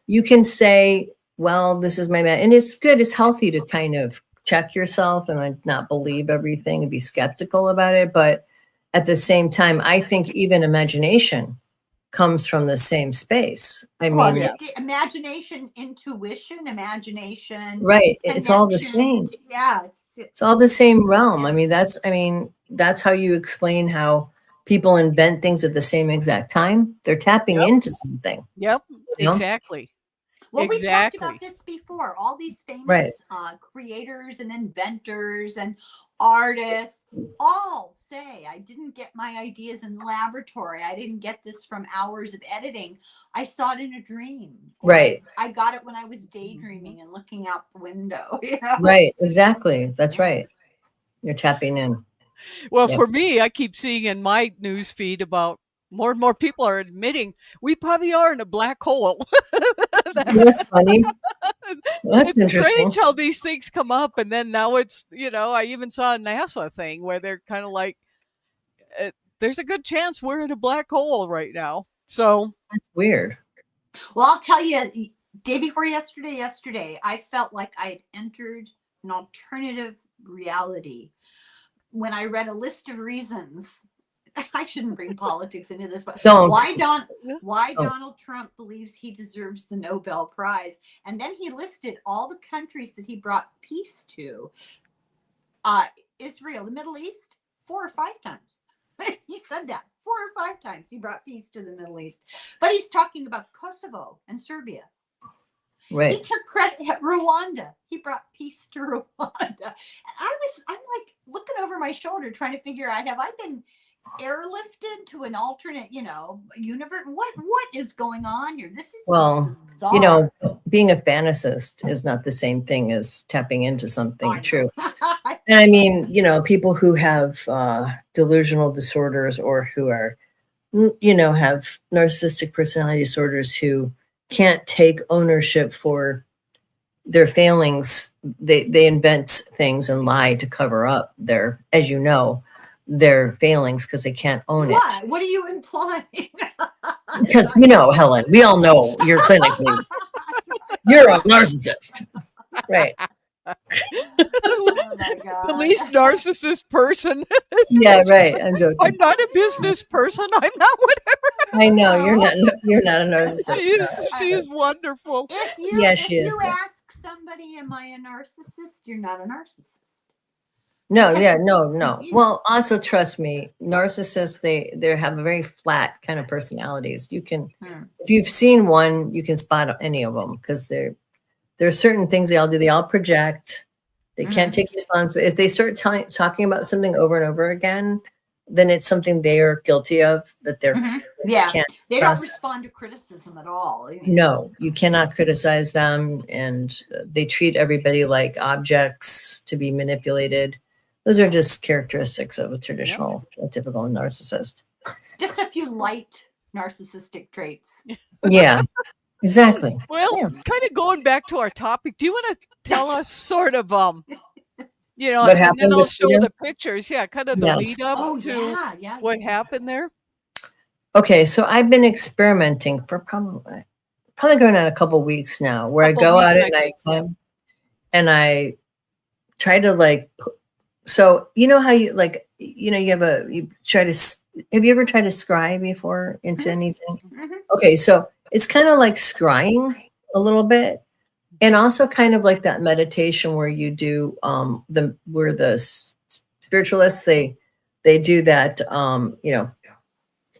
you can say, well, this is my man. And it's good. It's healthy to kind of check yourself and not believe everything and be skeptical about it. But at the same time, I think even imagination comes from the same space. Imagination, intuition, imagination. Right. It's all the same. Yeah. It's all the same realm. That's how you explain how people invent things at the same exact time. They're tapping into something. Yep. Exactly. Well, we've talked about this before. All these famous creators and inventors and artists all say, I didn't get my ideas in the laboratory. I didn't get this from hours of editing. I saw it in a dream. Right. I got it when I was daydreaming and looking out the window. Right. Exactly. That's right. You're tapping in. Well, for me, I keep seeing in my news feed about more and more people are admitting we probably are in a black hole. That's funny. That's it's interesting. Strange how these things come up, and then now it's I even saw a NASA thing where they're kind of like, there's a good chance we're in a black hole right now. So that's weird. Well, I'll tell you, day before yesterday, I felt like I had entered an alternative reality when I read a list of reasons. I shouldn't bring politics into this, but why Donald Trump believes he deserves the Nobel Prize. And then he listed all the countries that he brought peace to. Israel, the Middle East, 4 or 5 times. He said that 4 or 5 times he brought peace to the Middle East. But he's talking about Kosovo and Serbia. Right. He took credit at Rwanda. He brought peace to Rwanda. I'm like looking over my shoulder trying to figure out, have I been airlifted to an alternate, universe? What is going on here? This is Well, bizarre. being a fantasist is not the same thing as tapping into something I know. true. And I mean, people who have delusional disorders or who are, have narcissistic personality disorders who can't take ownership for their failings. They invent things and lie to cover up their failings because they can't own What? it. What are you implying? Because Helen, we all know you're clinically, you're a narcissist, right? Oh my The God. least narcissist person. Yeah, right. I'm joking. I'm not a business person. I'm not whatever. I know you're not. You're not a narcissist. She is wonderful. If She is. you ask somebody, am I a narcissist? You're not a narcissist. No. Well, also trust me, narcissists they have a very flat kind of personalities. You can, if you've seen one, you can spot any of them because there are certain things they all do. They all project. They can't take responsibility. If they start talking about something over and over again, then it's something they are guilty of that they're can't They don't process. respond to criticism at all. No, you cannot criticize them, and they treat everybody like objects to be manipulated. Those are just characteristics of a typical narcissist. Just a few light narcissistic traits. Yeah, exactly. Well, Yeah. kind of going back to our topic, do you want to tell us sort of, What and happened then I'll with you? show the pictures. Yeah, kind of the Yeah. lead up Oh, to yeah. what happened there. Okay, so I've been experimenting for probably going on a couple weeks now, where I go out at nighttime and I try to so how you have you ever tried to scry before into anything? Okay, so it's kind of like scrying a little bit, and also kind of like that meditation where you do where the spiritualists they do that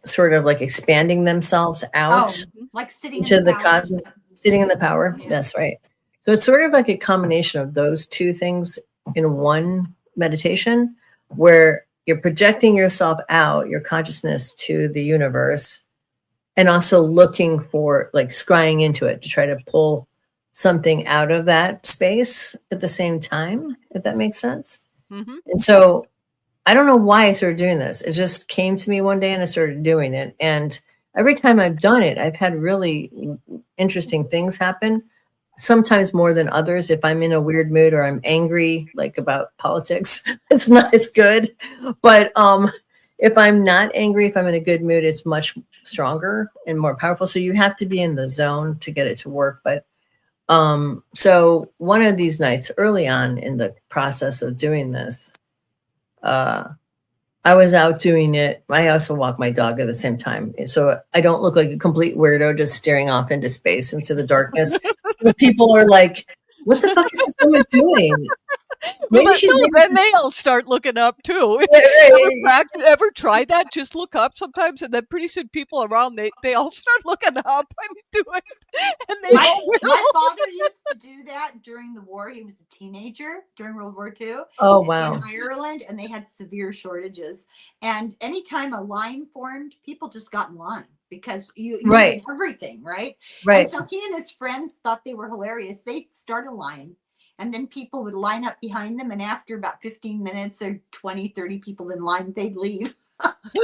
sort of like expanding themselves out Like sitting into in the power. cosmic, sitting in the power. Yeah. That's right. So it's sort of like a combination of those two things in one meditation, where you're projecting yourself out, your consciousness to the universe, and also looking for scrying into it to try to pull something out of that space at the same time, if that makes sense. Mm-hmm. And so I don't know why I started doing this. It just came to me one day and I started doing it. And every time I've done it, I've had really interesting things happen, sometimes more than others. If I'm in a weird mood or I'm angry, about politics, it's not as good. But if I'm not angry, if I'm in a good mood, it's much stronger and more powerful. So you have to be in the zone to get it to work. But so one of these nights early on in the process of doing this, I was out doing it. I also walk my dog at the same time. So I don't look like a complete weirdo just staring off into space, into the darkness. People are like, what the fuck is this woman doing? Well, then they all start looking up too. Ever tried that? Just look up sometimes, and then pretty soon people around they all start looking up. I'm doing it, and they all will. My father used to do that during the war. He was a teenager during World War II. Oh, wow. In Ireland, and they had severe shortages. And anytime a line formed, people just got in line because you Right. did everything, right? Right. And so he and his friends thought they were hilarious. They'd start a line. And then people would line up behind them. And after about 15 minutes, there 20, 30 people in line, they'd leave.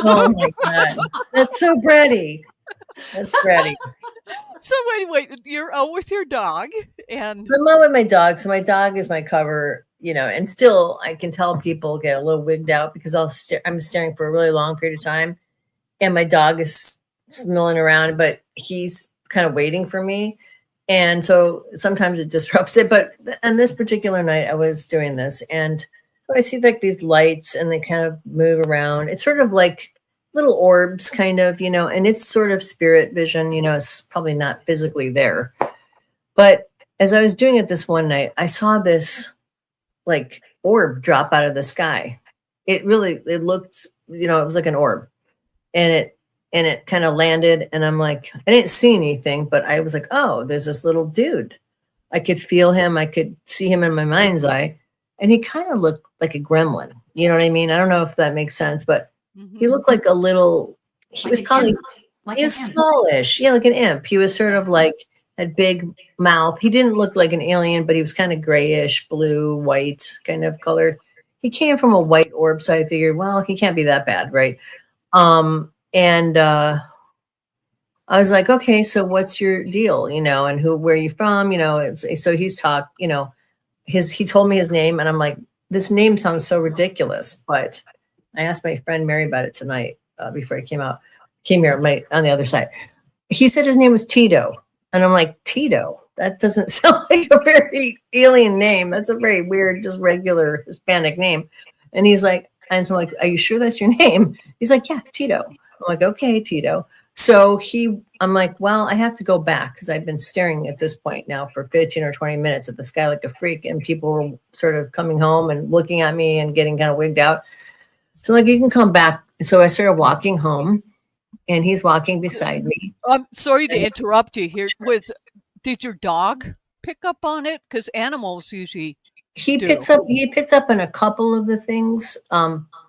Oh my God. That's so bratty. That's bratty. So wait, you're out with your dog, and I'm out with my dog. So my dog is my cover, and still I can tell people get a little wigged out because I'm staring for a really long period of time. And my dog is milling around, but he's kind of waiting for me. And so sometimes it disrupts it. But on this particular night, I was doing this, and I see these lights and they kind of move around. It's sort of like little orbs kind of, and it's sort of spirit vision, it's probably not physically there. But as I was doing it this one night, I saw this orb drop out of the sky. It looked, it was like an orb, and it kind of landed, and I'm like, I didn't see anything, but I was like, oh, there's this little dude. I could feel him. I could see him in my mind's eye, and he kind of looked like a gremlin. You know what I mean? I don't know if that makes sense, but He looked like a little. He was probably he was smallish. Yeah, like an imp. He was sort of like had big mouth. He didn't look like an alien, but he was kind of grayish, blue, white kind of colored. He came from a white orb, so I figured, well, he can't be that bad, right? And I was like, okay, so what's your deal, you know, and where are you from, you know? So he's talked, you know, he told me his name, and I'm like, this name sounds so ridiculous, but I asked my friend Mary about it tonight before I came here on the other side. He said his name was Tito, and I'm like, Tito? That doesn't sound like a very alien name. That's a very weird, just regular Hispanic name. And he's like, and so I'm like, are you sure that's your name? He's like, yeah, Tito. I'm like, okay, Tito. So I'm like, well, I have to go back because I've been staring at this point now for 15 or 20 minutes at the sky like a freak, and people were sort of coming home and looking at me and getting kind of wigged out. So like, you can come back. So I started walking home, and he's walking beside me. I'm sorry to interrupt you here. Did your dog pick up on it? Because animals usually He picks up on a couple of the things.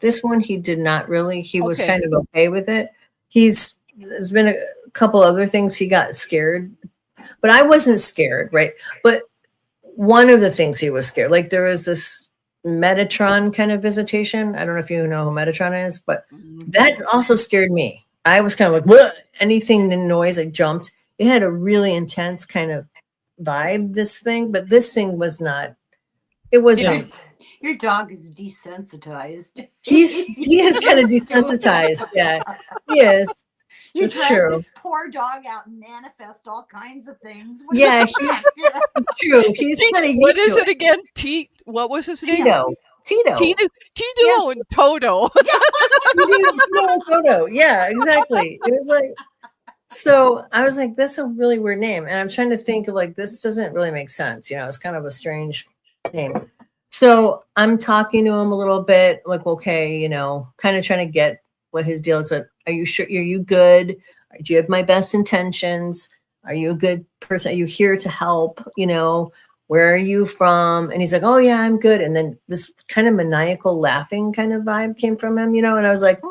This one he did not really. He was kind of okay with it. There's been a couple other things he got scared, but I wasn't scared, right? But one of the things he was scared, like there was this Metatron kind of visitation. I don't know if you know who Metatron is, but that also scared me. I was kind of like, what? Anything, the noise, I jumped. It had a really intense kind of vibe, this thing, but this thing was not. It wasn't. Your dog is desensitized. He is kind of desensitized. Yeah, he is. You it's drag true. this poor dog out and manifest all kinds of things. Yeah, it's true. He's kind of used What is to it again? What was his name? Tito yes. And Toto. Tito and Toto. Yeah, exactly. It was like, so I was like, that's a really weird name. And I'm trying to think of like, this doesn't really make sense. You know, it's kind of a strange name. So I'm talking to him a little bit, like, okay, you know, kind of trying to get what his deal is. Like, are you sure? Are you good? Do you have my best intentions? Are you a good person? Are you here to help? You know, where are you from? And he's like, oh yeah, I'm good. And then this kind of maniacal laughing kind of vibe came from him, you know, and I was like,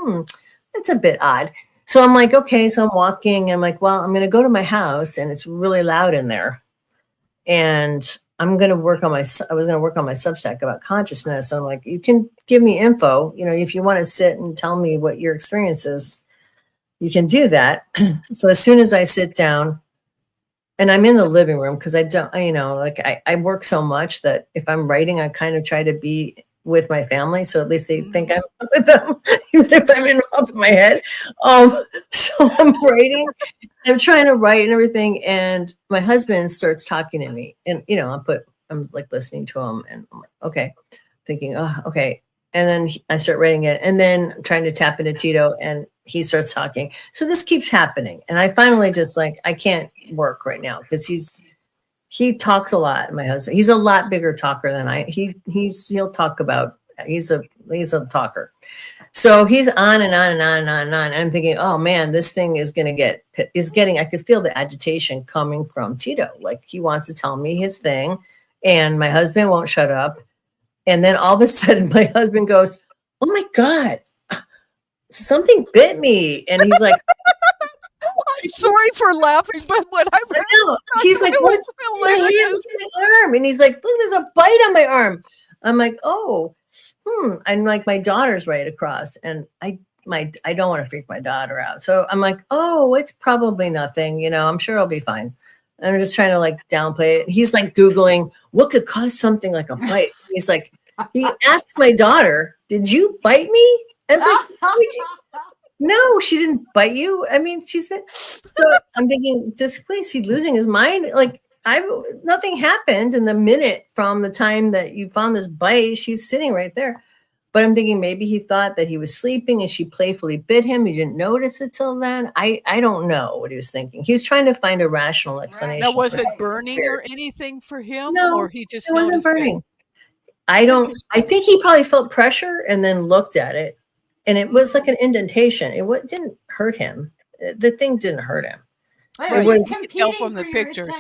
that's a bit odd. So I'm like, okay, so I'm walking and I'm like, well, I'm going to go to my house and it's really loud in there. And I was going to work on my Substack about consciousness. I'm like, you can give me info, you know, if you want to sit and tell me what your experience is, you can do that. So as soon as I sit down, and I'm in the living room because I work so much that if I'm writing, I kind of try to be with my family. So at least they think I'm with them, even if I'm involved in my head. So I'm writing, I'm trying to write and everything. And my husband starts talking to me and, you know, I'm like listening to him and I'm like, okay, thinking, oh, okay. And then I start writing it and then I'm trying to tap into Tito and he starts talking. So this keeps happening. And I finally just like, I can't work right now because he talks a lot. My husband, he's a lot bigger talker than he'll talk about, he's a talker. So he's on and on and on and on and on. And I'm thinking, oh man, this thing is I could feel the agitation coming from Tito. Like he wants to tell me his thing and my husband won't shut up. And then all of a sudden my husband goes, oh my God, something bit me. And he's like, I'm sorry for laughing, but when I read it, he's like, what's my arm? And he's like, look, there's a bite on my arm. I'm like, oh, I'm like, my daughter's right across. And I don't want to freak my daughter out. So I'm like, oh, it's probably nothing. You know, I'm sure I'll be fine. And I'm just trying to like downplay it. He's like Googling what could cause something like a bite. He's like, he asks my daughter, did you bite me? And it's like, no, she didn't bite you. I mean, she's been, so I'm thinking, is he losing his mind? Like nothing happened in the minute from the time that you found this bite. She's sitting right there. But I'm thinking maybe he thought that he was sleeping and she playfully bit him. He didn't notice it till then. I don't know what he was thinking. He was trying to find a rational explanation. Now, was it burning or anything for him? No, or he just it wasn't burning. It? I think he probably felt pressure and then looked at it. And it was like an indentation. It didn't hurt him. The thing didn't hurt him. It was tell from the pictures.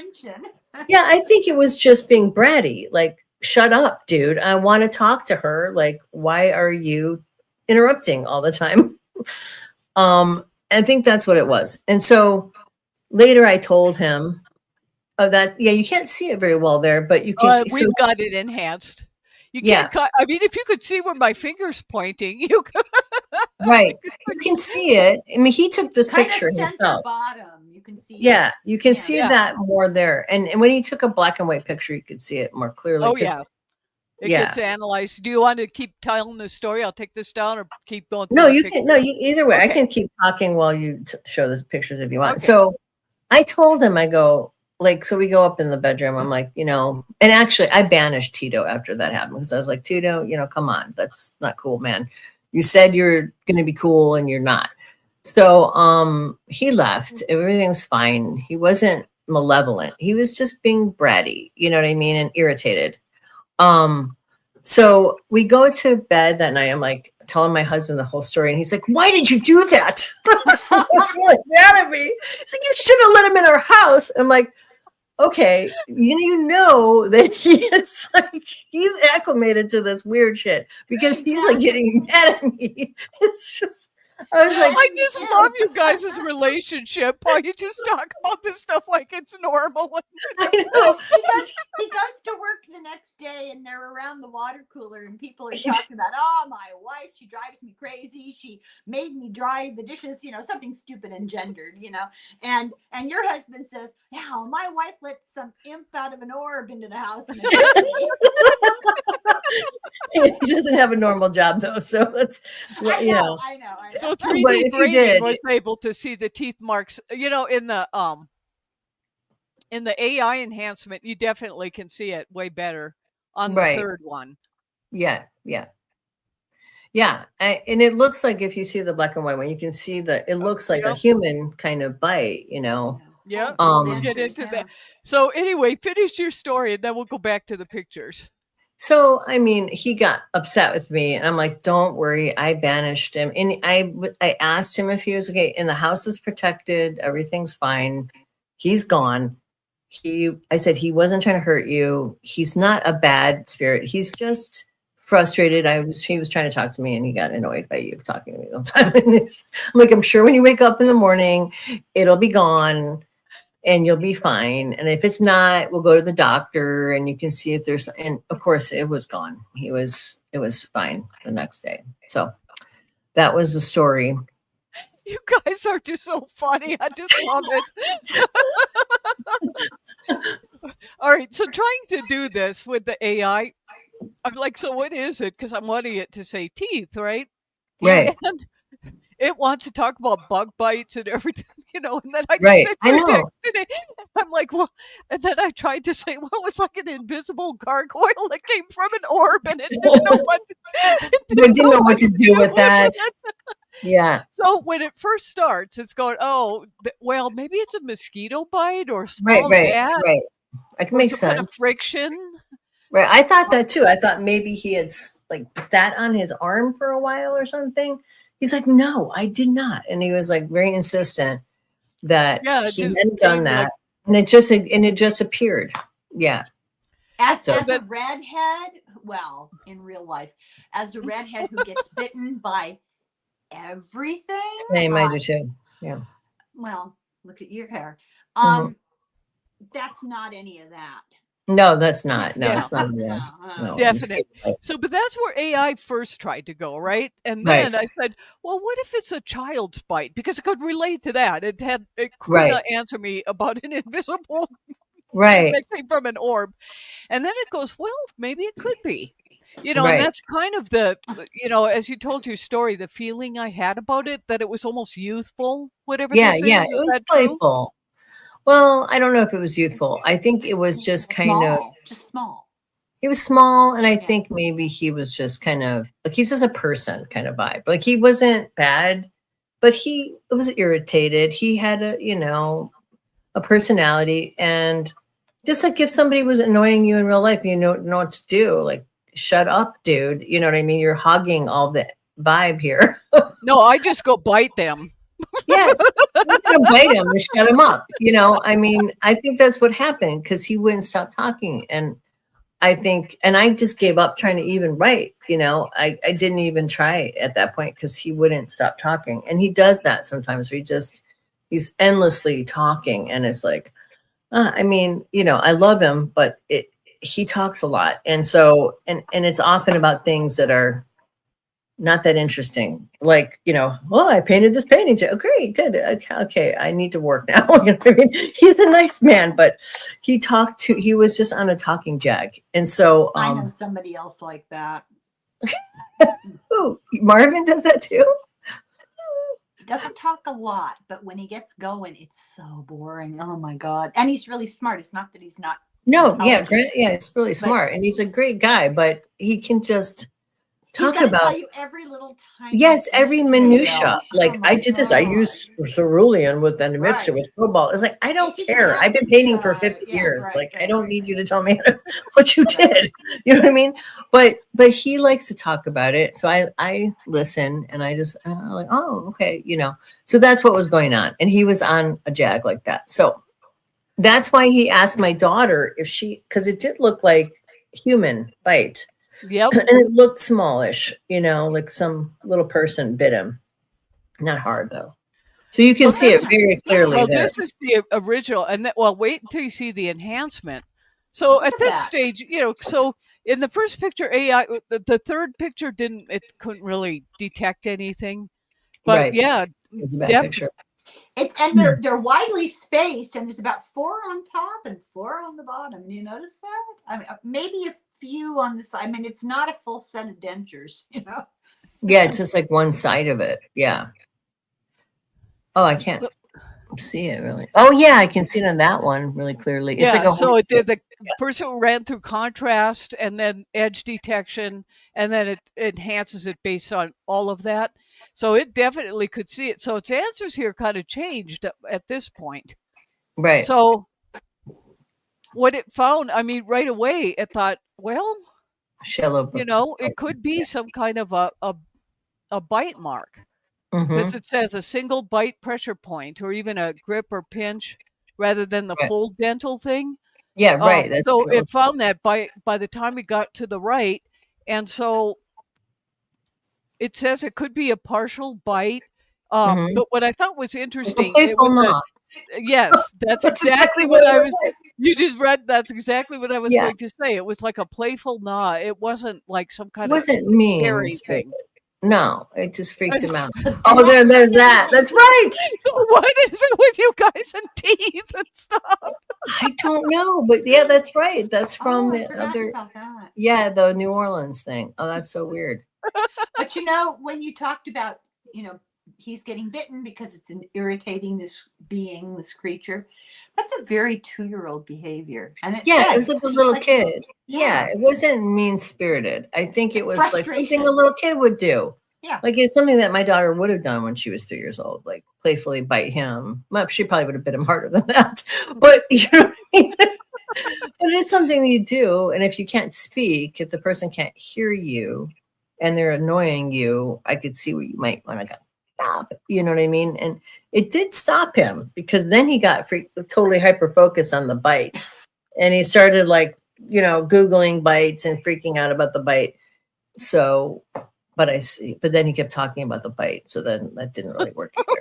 Yeah, I think it was just being bratty. Like, shut up, dude. I want to talk to her. Like, why are you interrupting all the time? I think that's what it was. And so later I told him that, yeah, you can't see it very well there, but you can. We've got it enhanced. You Yeah. can't cut. I mean, if you could see where my finger's pointing, you could. Right. You can see it. I mean, he took this Kind picture of center himself. bottom. You can see. Yeah, you can see Yeah. that more there. And when he took a black and white picture, you could see it more clearly. Oh 'cause- yeah, it yeah. gets analyzed. Do you want to keep telling the story? I'll take this down, or keep going. No, through the you picture? can. No, either way. I Okay. can keep talking while you show the pictures if you want. Okay. So I told him, I go, like, so we go up in the bedroom. I'm like, and actually I banished Tito after that happened because I was like, Tito, come on. That's not cool, man. You said you're going to be cool and you're not. So he left. Everything was fine. He wasn't malevolent. He was just being bratty, you know what I mean, and irritated. So we go to bed that night. I'm like telling my husband the whole story, and he's like, "Why did you do that?" He's really mad at me. He's like, "You should have let him in our house." I'm like, "Okay, you know that he is like he's acclimated to this weird shit because he's like getting mad at me." It's just. I was like, I just love you guys' relationship. How you just talk about this stuff like it's normal. I know. He goes to work the next day and they're around the water cooler and people are talking about, oh, my wife, she drives me crazy. She made me dry the dishes, something stupid and gendered, and your husband says, yeah, my wife let some imp out of an orb into the house. He doesn't have a normal job though, so that's I know. So But 3D if he Brady did- was able to see the teeth marks. In the AI enhancement, you definitely can see it way better on the Right. third one. Yeah. And it looks like if you see the black and white one, you can see it looks like a human kind of bite, Yeah, Um, we'll get into that. So anyway, finish your story and then we'll go back to the pictures. So, I mean, he got upset with me, and I'm like, "Don't worry, I banished him." And I asked him if he was okay, and the house is protected, everything's fine. He's gone. I said he wasn't trying to hurt you. He's not a bad spirit. He's just frustrated. He was trying to talk to me, and he got annoyed by you talking to me the whole time. And I'm like, I'm sure when you wake up in the morning, it'll be gone. And you'll be fine. And if it's not, we'll go to the doctor and you can see if there's, and of course it was gone. It was fine the next day. So that was the story. You guys are just so funny. I just love it. All right. So trying to do this with the AI, I'm like, so what is it? Because I'm wanting it to say teeth, right? Right. And it wants to talk about bug bites and everything, and then I Right. sent I you a know. text today. I'm like, well, and then I tried to say, well, it was like an invisible gargoyle that came from an orb and it didn't know what to, We didn't know what to do with that. Yeah. So when it first starts, it's going, well, maybe it's a mosquito bite or a small Right. gnat That or makes some kind of sense. friction. Right. I thought that too. I thought maybe he had sat on his arm for a while or something. He's like, no, I did not. And he was like very insistent that Yeah, it he just hadn't done came, that. like- And it just appeared. Yeah. As So a redhead, well, in real life, as a redhead who gets bitten by everything. Same, I do too. Yeah. Well, look at your hair. Mhm. That's not any of that. No, that's not. No, Yeah. it's not. No. Definitely. So, but that's where AI first tried to go, right? And Right. then I said, well, what if it's a child's bite? Because it could relate to that. It could Right. not answer me about an invisible Right. that came from an orb. And then it goes, well, maybe it could be. Right. And that's kind of the, as you told your story, the feeling I had about it, that it was almost youthful, whatever Yeah, this yeah. is. It Is was that true? playful. Well, I don't know if it was youthful. I think it was just kind of. Just small. He was small, and I Yeah. think maybe he was just kind of like he's just a person kind of vibe. Like he wasn't bad, but he was irritated. He had a personality, and just like if somebody was annoying you in real life, you know what to do. Like, shut up, dude. You know what I mean? You're hogging all the vibe here. No, I just go bite them. Yeah, you're gonna bite him and shut him up. I mean, I think that's what happened because he wouldn't stop talking, and I think, and I just gave up trying to even write, I didn't even try at that point because he wouldn't stop talking. And he does that sometimes where he's endlessly talking. And it's like, I love him, but he talks a lot. And so, and it's often about things that are not that interesting. Like, I painted this painting. Oh, great, good. Okay, I need to work now. He's a nice man, but he was just on a talking jag. And so I know somebody else like that. Who? Marvin does that too? He doesn't talk a lot, but when he gets going, it's so boring. Oh my God. And he's really smart. It's not that he's not. No, yeah, Grant, yeah, it's really smart. And he's a great guy, but he can just talk about tell you every little tiny every minutia. Like, oh I did this. I used cerulean with an mixture with cobalt. It's like, I don't care. I've been painting for 50 years. I don't need you to tell me what you did. You know what I mean? But he likes to talk about it. So I listen and I just like, oh, okay, So that's what was going on. And he was on a jag like that. So that's why he asked my daughter because it did look like human bite. Yep. And it looked smallish, like some little person bit him. Not hard though. So you can see it very clearly. Well, this is the original. And wait until you see the enhancement. So at this stage, so in the first picture, AI, the third picture couldn't really detect anything. But right. Yeah, it's a bad picture. And they're widely spaced, and there's about 4 on top and 4 on the bottom. Do you notice that? I mean, maybe a few on the side. I mean, it's not a full set of dentures, Yeah, it's just like one side of it. Yeah. Oh, I can't see it really. Oh, yeah, I can see it on that one really clearly. It's like so the person ran through contrast and then edge detection, and then it enhances it based on all of that. So it definitely could see it. So its answers here kind of changed at this point. Right. So what it found, right away, it thought, well, it could be some kind of a bite mark. Because it says a single bite pressure point or even a grip or pinch rather than the full dental thing. Yeah, right. That's so it found that by the time we got to the right. And so it says it could be a partial bite. But what I thought was interesting, it was yes, that's exactly what I was. You just read. That's exactly what I was going to say. It was like a playful gnaw. It wasn't like some kind of scary thing. No, it just freaked him out. Oh, there's that. That's right. What is it with you guys and teeth and stuff? I don't know, but yeah, that's right. That's from the other. The New Orleans thing. Oh, that's so weird. But when you talked about, he's getting bitten because it's irritating this creature. That's a very 2-year-old behavior. And it was like a little kid. Yeah, it wasn't mean-spirited. I think it was like something a little kid would do. Yeah. Like it's something that my daughter would have done when she was 3 years old, like playfully bite him. Well, she probably would have bit him harder than that. But you know what I mean? But it's something that you do. And if you can't speak, if the person can't hear you and they're annoying you, I could see where you might want to stop. You know what I mean? And it did stop him because then he got totally hyper-focused on the bite. And he started Googling bites and freaking out about the bite. So, but then he kept talking about the bite. So then that didn't really work either.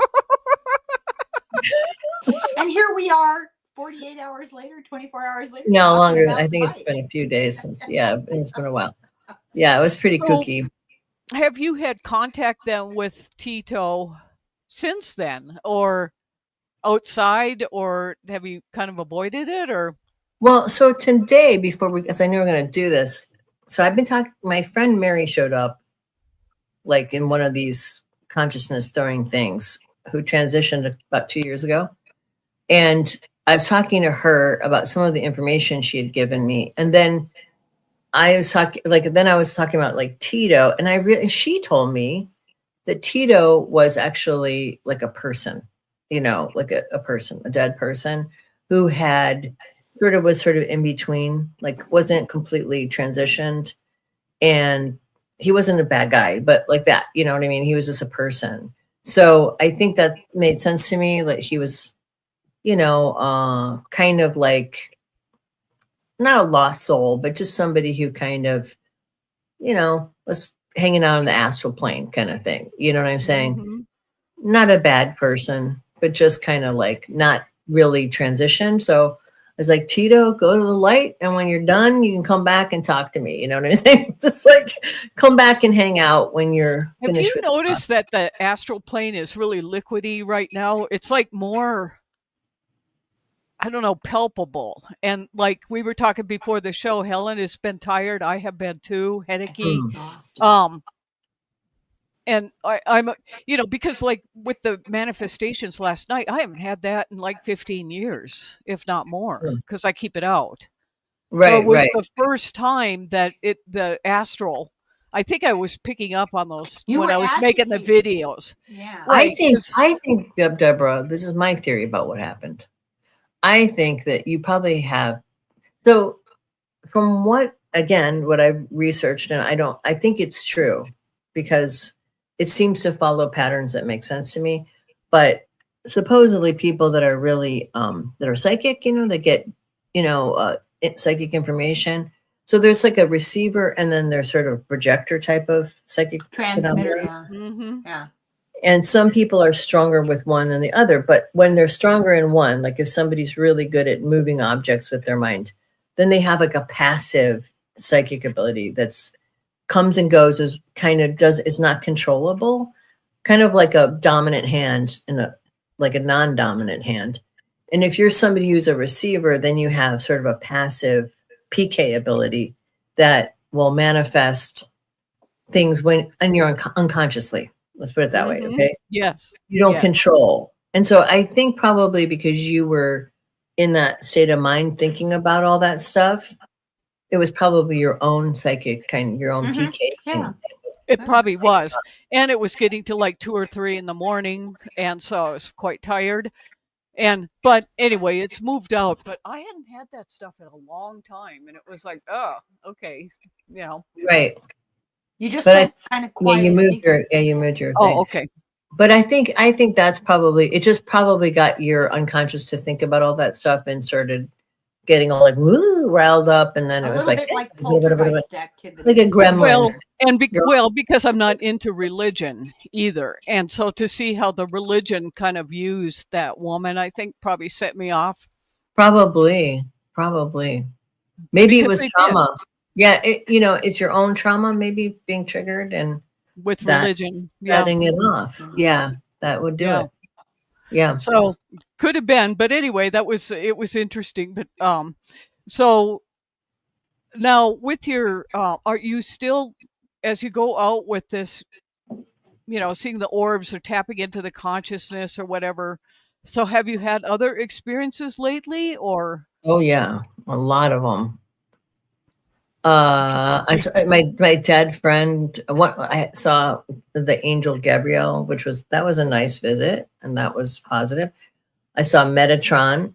And here we are 48 hours later, 24 hours later. No, longer. I think it's been a few days since, it's been a while. Yeah, it was pretty kooky. Have you had contact then with Tito since then, or outside, or have you kind of avoided it, or? Well, so today, because I knew we were going to do this, so I've been talking, my friend Mary showed up like in one of these consciousness throwing things, who transitioned about 2 years ago. And I was talking to her about some of the information she had given me. And then I was talking about like Tito, and she told me that Tito was actually like a person, like a person, a dead person who had was sort of in between, like wasn't completely transitioned, and he wasn't a bad guy, but like that, you know what I mean? He was just a person. So I think that made sense to me. Like he was, kind of like not a lost soul, but just somebody who kind of, was hanging out on the astral plane kind of thing. You know what I'm saying? Mhm. Not a bad person, but just kind of like not really transitioned. So I was like, Tito, go to the light. And when you're done, you can come back and talk to me. You know what I'm saying? Just like come back and hang out when you're Have finished you with noticed that the astral plane is really liquidy right now? It's like more, I don't know, palpable. And like we were talking before the show, Helen has been tired. I have been too, headachy. Exhausted. And I'm, because like with the manifestations last night, I haven't had that in like 15 years, if not more, because I keep it out. So it Right, was right. the first time that the astral, I think I was picking up on those You when were I was making the agitated. videos. Yeah. I Right. think 'Cause Deborah, this is my theory about what happened. I think that you probably have, so from what I've researched, and I think it's true because it seems to follow patterns that make sense to me. But supposedly people that are really, that are psychic, they get, psychic information. So there's like a receiver and then there's sort of projector type of psychic Transmitter, phenomena. yeah. mhm. Yeah. And some people are stronger with one than the other. But when they're stronger in one, like if somebody's really good at moving objects with their mind, then they have like a passive psychic ability that's comes and goes, is not controllable, kind of like a dominant hand and like a non-dominant hand. And if you're somebody who's a receiver, then you have sort of a passive PK ability that will manifest things and you're unconsciously. Let's put it that way. Mhm. Okay. Yes. You don't Yeah. control. And so I think probably because you were in that state of mind thinking about all that stuff, it was probably your own psychic your own Mhm. PK thing. Yeah. It probably was. And it was getting to like 2 or 3 in the morning. And so I was quite tired. But anyway, it's moved out. But I hadn't had that stuff in a long time. And it was like, oh, okay. Right. You just But went kind of quiet. you moved your thing. Oh, okay. But I think that's probably, it just probably got your unconscious to think about all that stuff and started getting all like woo riled up, and then A it was little like bit like a little bit of poltergeist activity. like a gremlin. Well, and You're- because I'm not into religion either. And so to see how the religion kind of used that woman, I think probably set me off. Probably. Maybe it Because was they did. trauma. Yeah, it's your own trauma maybe being triggered and With that's religion. Yeah. setting it off. Yeah, that would do Yeah. it. Yeah. So could have been, but anyway, it was interesting. But so now with your are you still, as you go out with this, seeing the orbs or tapping into the consciousness or whatever, so have you had other experiences lately, or Oh yeah, a lot of them. I saw my dead friend. What I saw the angel Gabrielle, that was a nice visit, and that was positive. I saw Metatron,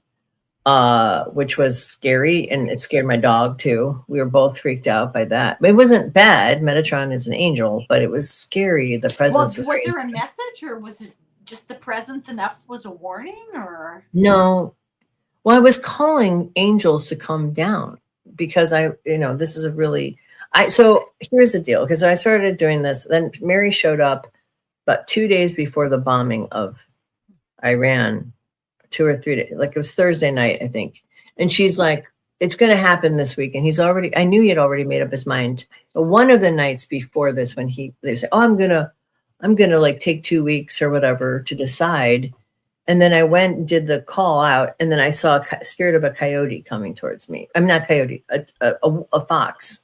which was scary, and it scared my dog too. We were both freaked out by that. It wasn't bad. Metatron is an angel, but it was scary. The Well, presence was was there a message, or was it just the presence enough was a warning, or? no. Well, I was calling angels to come down because this is so here's the deal. Because I started doing this, then Mary showed up about 2 days before the bombing of Iran, 2 or 3 days, like it was Thursday night, I think. And she's like, it's going to happen this week. And I knew he had already made up his mind. But one of the nights before this, when they said, oh, I'm going to like take 2 weeks or whatever to decide. And then I went and did the call out, and then I saw a spirit of a coyote coming towards me. I'm not coyote, a fox.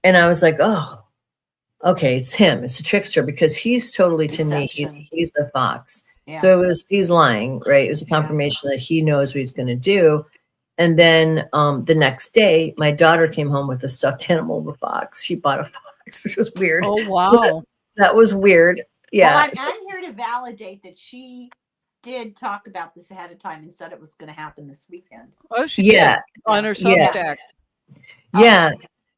And I was like, oh, okay, it's him. It's a trickster because he's totally to me. He's the fox. Yeah. So he's lying, right? It was a confirmation that he knows what he's going to do. And then the next day, my daughter came home with a stuffed animal of a fox. She bought a fox, which was weird. oh So wow, that was weird. Yeah. Well, I'm here to validate that she did talk about this ahead of time and said it was going to happen this weekend. oh she Yeah. did on her Yeah. Substack Yeah.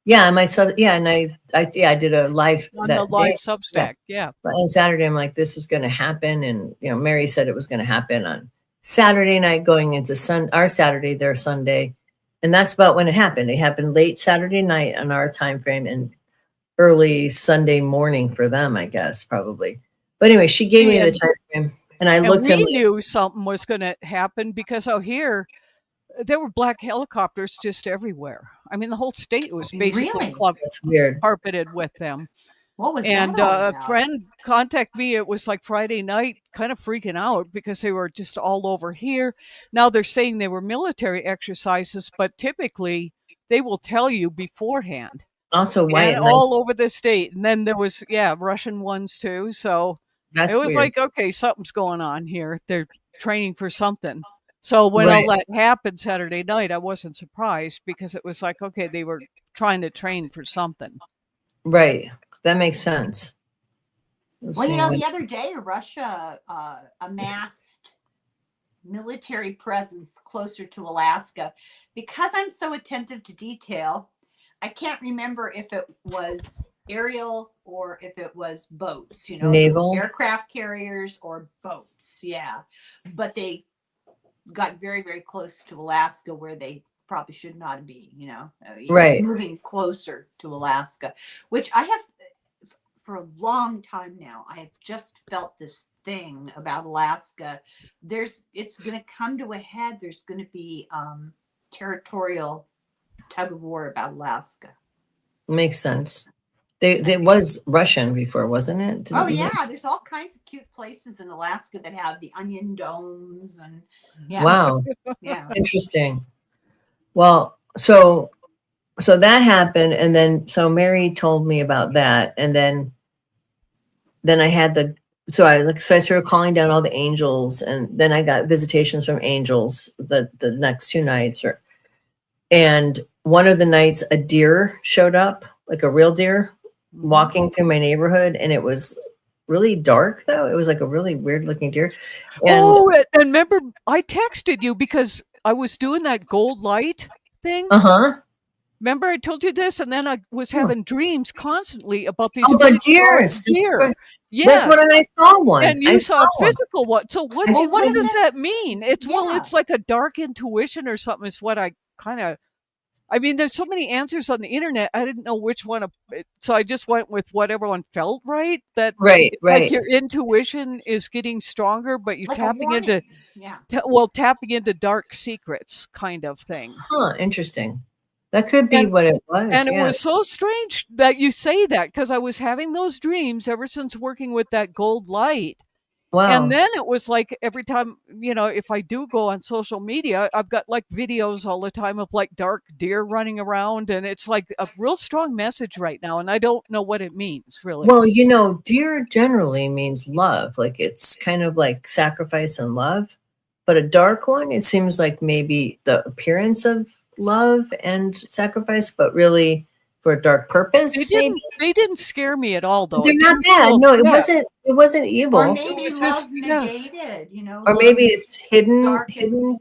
Yeah. My son, yeah. And I did a live on that the live day. Substack. Yeah. But on Saturday, I'm like, this is going to happen. And, Mary said it was going to happen on Saturday night going into our Saturday, their Sunday. And that's about when it happened. It happened late Saturday night on our time frame and early Sunday morning for them, I guess, probably. But anyway, she gave me the time frame, and I looked we at knew something was going to happen because out here there were black helicopters just everywhere. I mean, the whole state was basically Really? That's weird. carpeted with them. What was And that all a about? friend contacted me. It was like Friday night, kind of freaking out because they were just all over here. Now they're saying they were military exercises, but typically they will tell you beforehand. Also white And nights. all over the state. And then there was, Russian ones too. So That's it was weird. like, okay, something's going on here. They're training for something. So when all that happened Saturday night, I wasn't surprised because it was like, okay, they were trying to train for something. Right. That makes sense. Well, you know, the other day, Russia amassed military presence closer to Alaska. Because I'm so attentive to detail, I can't remember if it was aerial or if it was boats, you know, Naval. aircraft carriers or boats. Yeah. But they got very, very close to Alaska where they probably should not be, you know, Right. moving closer to Alaska, which I have for a long time now. I have just felt this thing about Alaska. It's going to come to a head. There's going to be territorial tug of war about Alaska. Makes sense. It was Russian before, wasn't it? Oh yeah, there's all kinds of cute places in Alaska that have the onion domes and Wow. Yeah. Interesting. Well, so that happened, and then so Mary told me about that, and then I had so I started calling down all the angels, and then I got visitations from angels the next 2 nights, and one of the nights a deer showed up, like a real deer, walking through my neighborhood, and it was really dark though. It was like a really weird looking deer. And remember, I texted you because I was doing that gold light thing. Remember I told you this, and then I was having dreams constantly about these the deers. deer. Yes, that's what I saw one. And you saw a physical one. So what does is that mean? It's it's like a dark intuition or something. Is what I kind of. I mean, there's so many answers on the internet. I didn't know which one. So I just went with what everyone felt right. That like your intuition is getting stronger, but you're like tapping into tapping into dark secrets, kind of thing. Huh? Interesting. That could be what it was. And it was so strange that you say that because I was having those dreams ever since working with that gold light. Wow. And then it was like every time, you know, if I do go on social media, I've got like videos all the time of like dark deer running around. And it's like a real strong message right now. And I don't know what it means, really. Well, you know, deer generally means love. Like it's kind of like sacrifice and love. But a dark one, it seems like maybe the appearance of love and sacrifice, but really for a dark purpose. They didn't scare me at all, though. They're not bad. No, it wasn't. It wasn't evil. Or maybe love negated, you know. Or maybe it's hidden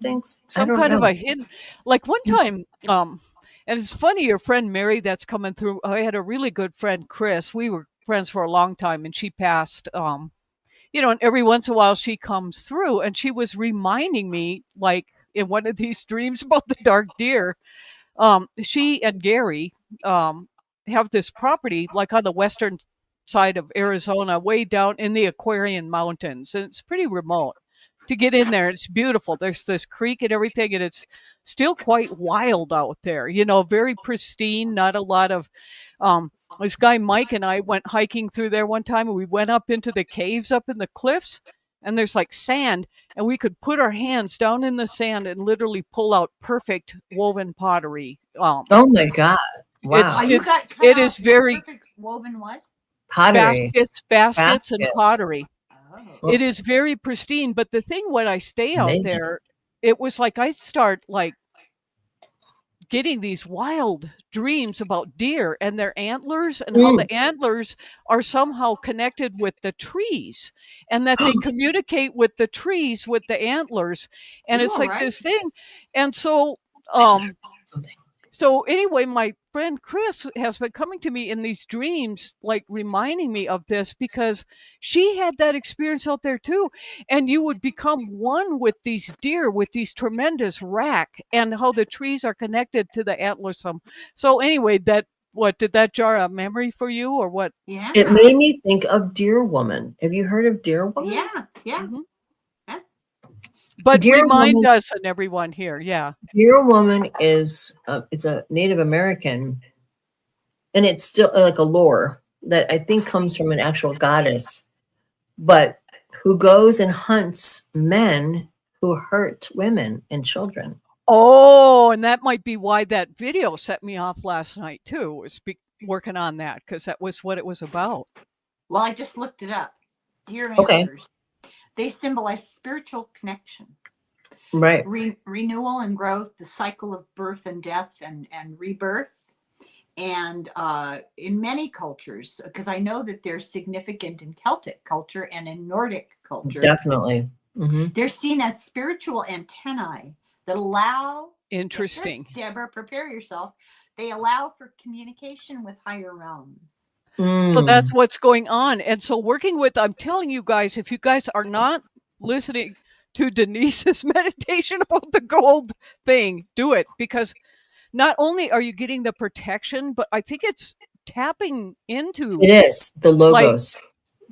things. Some kind of a hidden. Like one time, and it's funny. Your friend Mary, that's coming through. I had a really good friend, Chris. We were friends for a long time, and she passed. You know, and every once in a while she comes through, and she was reminding me, like in one of these dreams about the dark deer. She and Gary have this property like on the western side of Arizona, way down in the Aquarian Mountains, and it's pretty remote to get in there. It's beautiful. There's this creek and everything, and it's still quite wild out there, you know, very pristine, not a lot of this guy Mike and I went hiking through there one time, and we went up into the caves up in the cliffs, and there's like sand, and we could put our hands down in the sand and literally pull out perfect woven pottery. Oh my God. Wow. It is very woven what? Pottery. Baskets and pottery. Oh. It is very pristine. But the thing when I stay out there, it was like I start like getting these wild dreams about deer and their antlers and how the antlers are somehow connected with the trees and that they communicate with the trees with the antlers. And it's like this thing. And so So anyway, my friend Chris has been coming to me in these dreams, like reminding me of this because she had that experience out there too. And you would become one with these deer, with these tremendous rack, and how the trees are connected to the antlers. So anyway, what did that jar a memory for you, or what? Yeah. It made me think of Deer Woman. Have you heard of Deer Woman? Yeah. Yeah. Mhm. But Deer remind Woman- us and everyone here, yeah. Deer Woman is it's a Native American, and it's still like a lore that I think comes from an actual goddess, but who goes and hunts men who hurt women and children. Oh, and that might be why that video set me off last night too. Was working on that because that was what it was about. Well, I just looked it up. Deer Okay. antlers. They symbolize spiritual connection, Right. renewal and growth, the cycle of birth and death and rebirth. And in many cultures, because I know that they're significant in Celtic culture and in Nordic culture, Definitely. Mm-hmm. they're seen as spiritual antennae that allow, Interesting. get this, Deborah, prepare yourself, they allow for communication with higher realms. So that's what's going on. And so I'm telling you guys, if you guys are not listening to Denise's meditation about the gold thing, do it, because not only are you getting the protection, but I think it's tapping into It is the logos.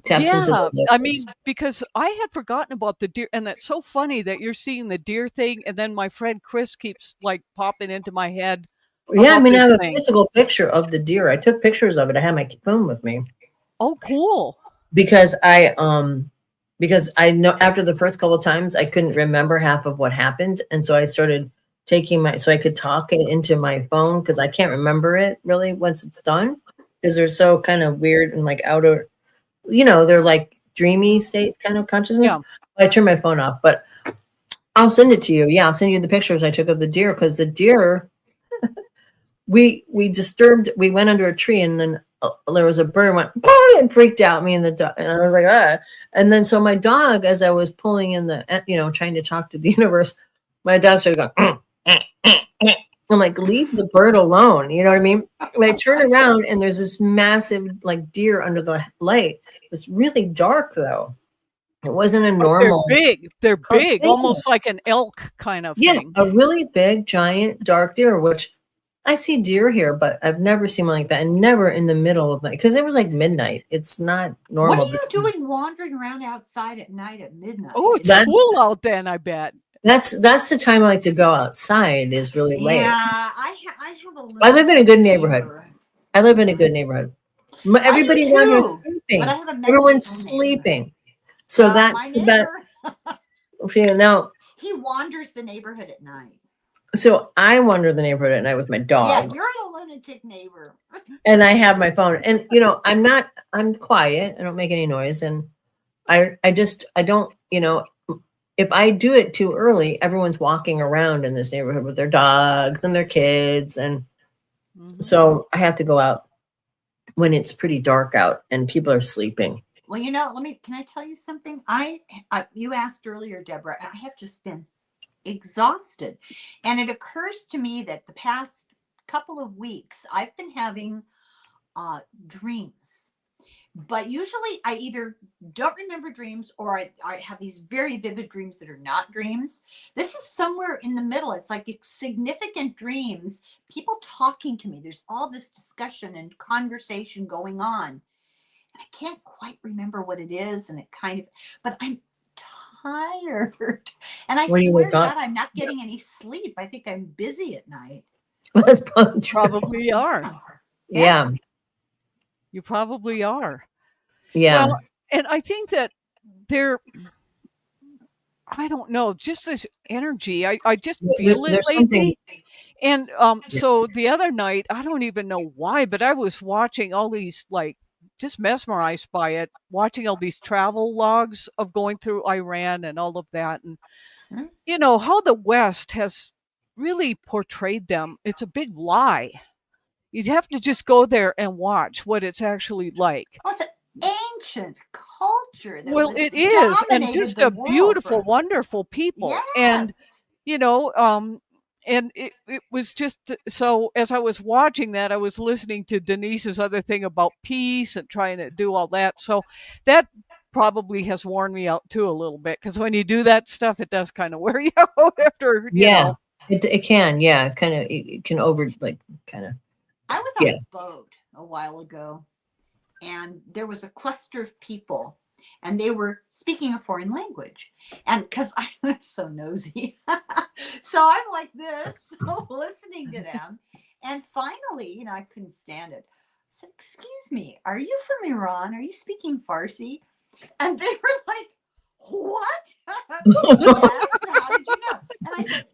Taps into the logos. I mean, because I had forgotten about the deer, and that's so funny that you're seeing the deer thing, and then my friend Chris keeps like popping into my head. Yeah, I mean, I have a thing. physical picture of the deer. I took pictures of it. I had my phone with me. Oh, cool. Because I know after the first couple of times I couldn't remember half of what happened, and so I started taking so I could talk it into my phone because I can't remember it really once it's done because they're so kind of weird and like outer, they're like dreamy state kind of consciousness. Yeah. I turned my phone off, but I'll send it to you. Yeah, I'll send you the pictures I took of the deer because the deer. We went under a tree and then there was a bird went and freaked out me and the dog. And I was like, ah. And then so my dog, as I was pulling in trying to talk to the universe, my dog started going, I'm like, leave the bird alone. You know what I mean? And I turn around and there's this massive like deer under the light. It was really dark though. It wasn't a normal. They're big. They're big, almost like an elk kind of thing. A really big, giant, dark deer, which I see deer here, but I've never seen one like that, and never in the middle of night because it was like midnight. It's not normal. What are you doing wandering around outside at night at midnight? Oh, it's cool out then, I bet. That's the time I like to go outside. Is really late. Yeah, I have a little. I live in a good neighborhood. Everybody around here is sleeping. But I have a Everyone's sleeping. So that's the best. Now he wanders the neighborhood at night. So I wander the neighborhood at night with my dog. Yeah, you're the lunatic neighbor. And I have my phone. And I'm quiet. I don't make any noise. And I don't, if I do it too early, everyone's walking around in this neighborhood with their dogs and their kids. And so I have to go out when it's pretty dark out and people are sleeping. Well, can I tell you something? You asked earlier, Deborah, I have just been exhausted. And it occurs to me that the past couple of weeks, I've been having dreams. But usually I either don't remember dreams or I have these very vivid dreams that are not dreams. This is somewhere in the middle. It's like significant dreams, people talking to me. There's all this discussion and conversation going on. And I can't quite remember what it is. And but I'm tired. And I swear to God, I'm not getting any sleep. I think I'm busy at night. Probably are. Yeah. You probably are. Yeah. Well, and I think that I don't know, just this energy. I just feel it lately. And so the other night, I don't even know why, but I was watching all these just mesmerized by it, watching all these travel logs of going through Iran and all of that. And, how the West has really portrayed them. It's a big lie. You'd have to just go there and watch what it's actually like. Oh, it's an ancient culture. It is. And just a beautiful, wonderful people. Yes. And, and it was just so as I was watching that, I was listening to Denise's other thing about peace and trying to do all that. So that probably has worn me out too a little bit, because when you do that stuff, it does kind of wear you out after, Yeah, it can. Yeah, kind of. It can kind of. I was on a boat a while ago, and there was a cluster of people, and they were speaking a foreign language. And because I'm so nosy, so I'm like this, listening to them. And finally, I couldn't stand it. I said, "Excuse me, are you from Iran? Are you speaking Farsi?" And they were like, "What?" Yes, how did you know? And I said,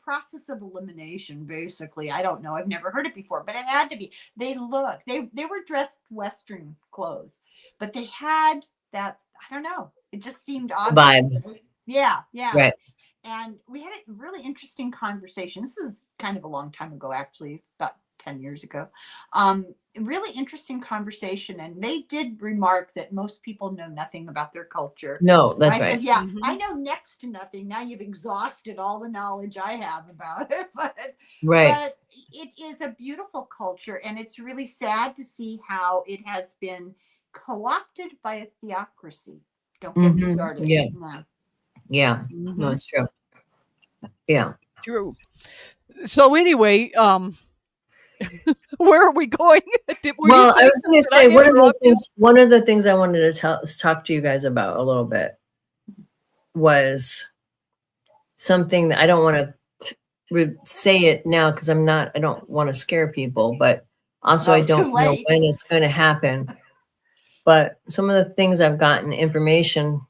process of elimination, basically. I don't know. I've never heard it before, but it had to be. They were dressed Western clothes, but they had that, I don't know. It just seemed obvious. Vibe. Yeah. Right. And we had a really interesting conversation. This is kind of a long time ago, actually, about 10 years ago. Really interesting conversation. And they did remark that most people know nothing about their culture. No, that's I right. said, yeah, I know next to nothing. Now you've exhausted all the knowledge I have about it. But it is a beautiful culture. And it's really sad to see how it has been co-opted by a theocracy. Don't get me started. Yeah. No. Yeah. No, it's true. Yeah. True. So anyway, where are we going? I was going to say one of the things I wanted to talk to you guys about a little bit was something that I don't want to say it now because I don't want to scare people, but also I don't know when it's going to happen. But some of the things I've gotten information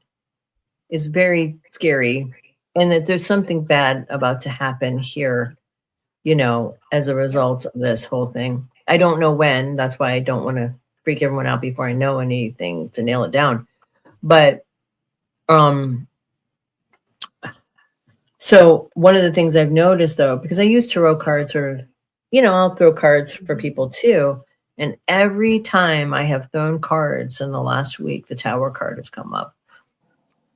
is very scary, and that there's something bad about to happen here, as a result of this whole thing. I don't know when. That's why I don't want to freak everyone out before I know anything to nail it down. But so one of the things I've noticed, though, because I use tarot cards, I'll throw cards for people too. And every time I have thrown cards in the last week, the Tower card has come up.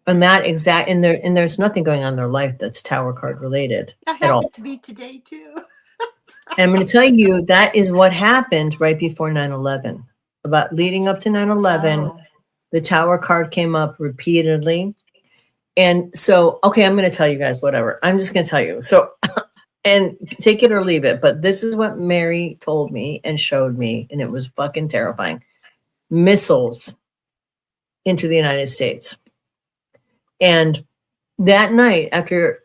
And there's nothing going on in their life that's Tower card related That at all. happened to me today too. And I'm going to tell you that is what happened right before 9/11. About leading up to 9/11, the Tower card came up repeatedly. And so, okay, I'm going to tell you guys whatever. I'm just going to tell you. So, and take it or leave it. But this is what Mary told me and showed me, and it was fucking terrifying. Missiles into the United States. And that night, after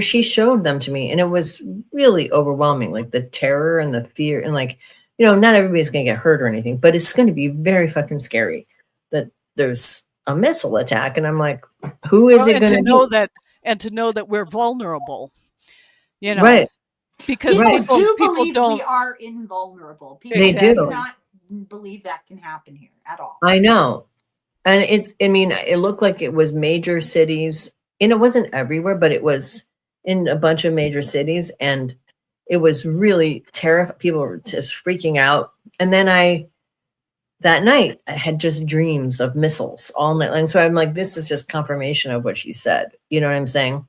she showed them to me, and it was really overwhelming, like the terror and the fear, and not everybody's going to get hurt or anything, but it's going to be very fucking scary that there's a missile attack. And I'm like, who is it going to know that, and to know that we're vulnerable, right? Because people believe we are invulnerable. People They do not believe that can happen here at all. I know. And it looked like it was major cities, and it wasn't everywhere, but it was in a bunch of major cities, and it was really terrifying. People were just freaking out. And then that night, I had just dreams of missiles all night. And so I'm like, this is just confirmation of what she said. You know what I'm saying?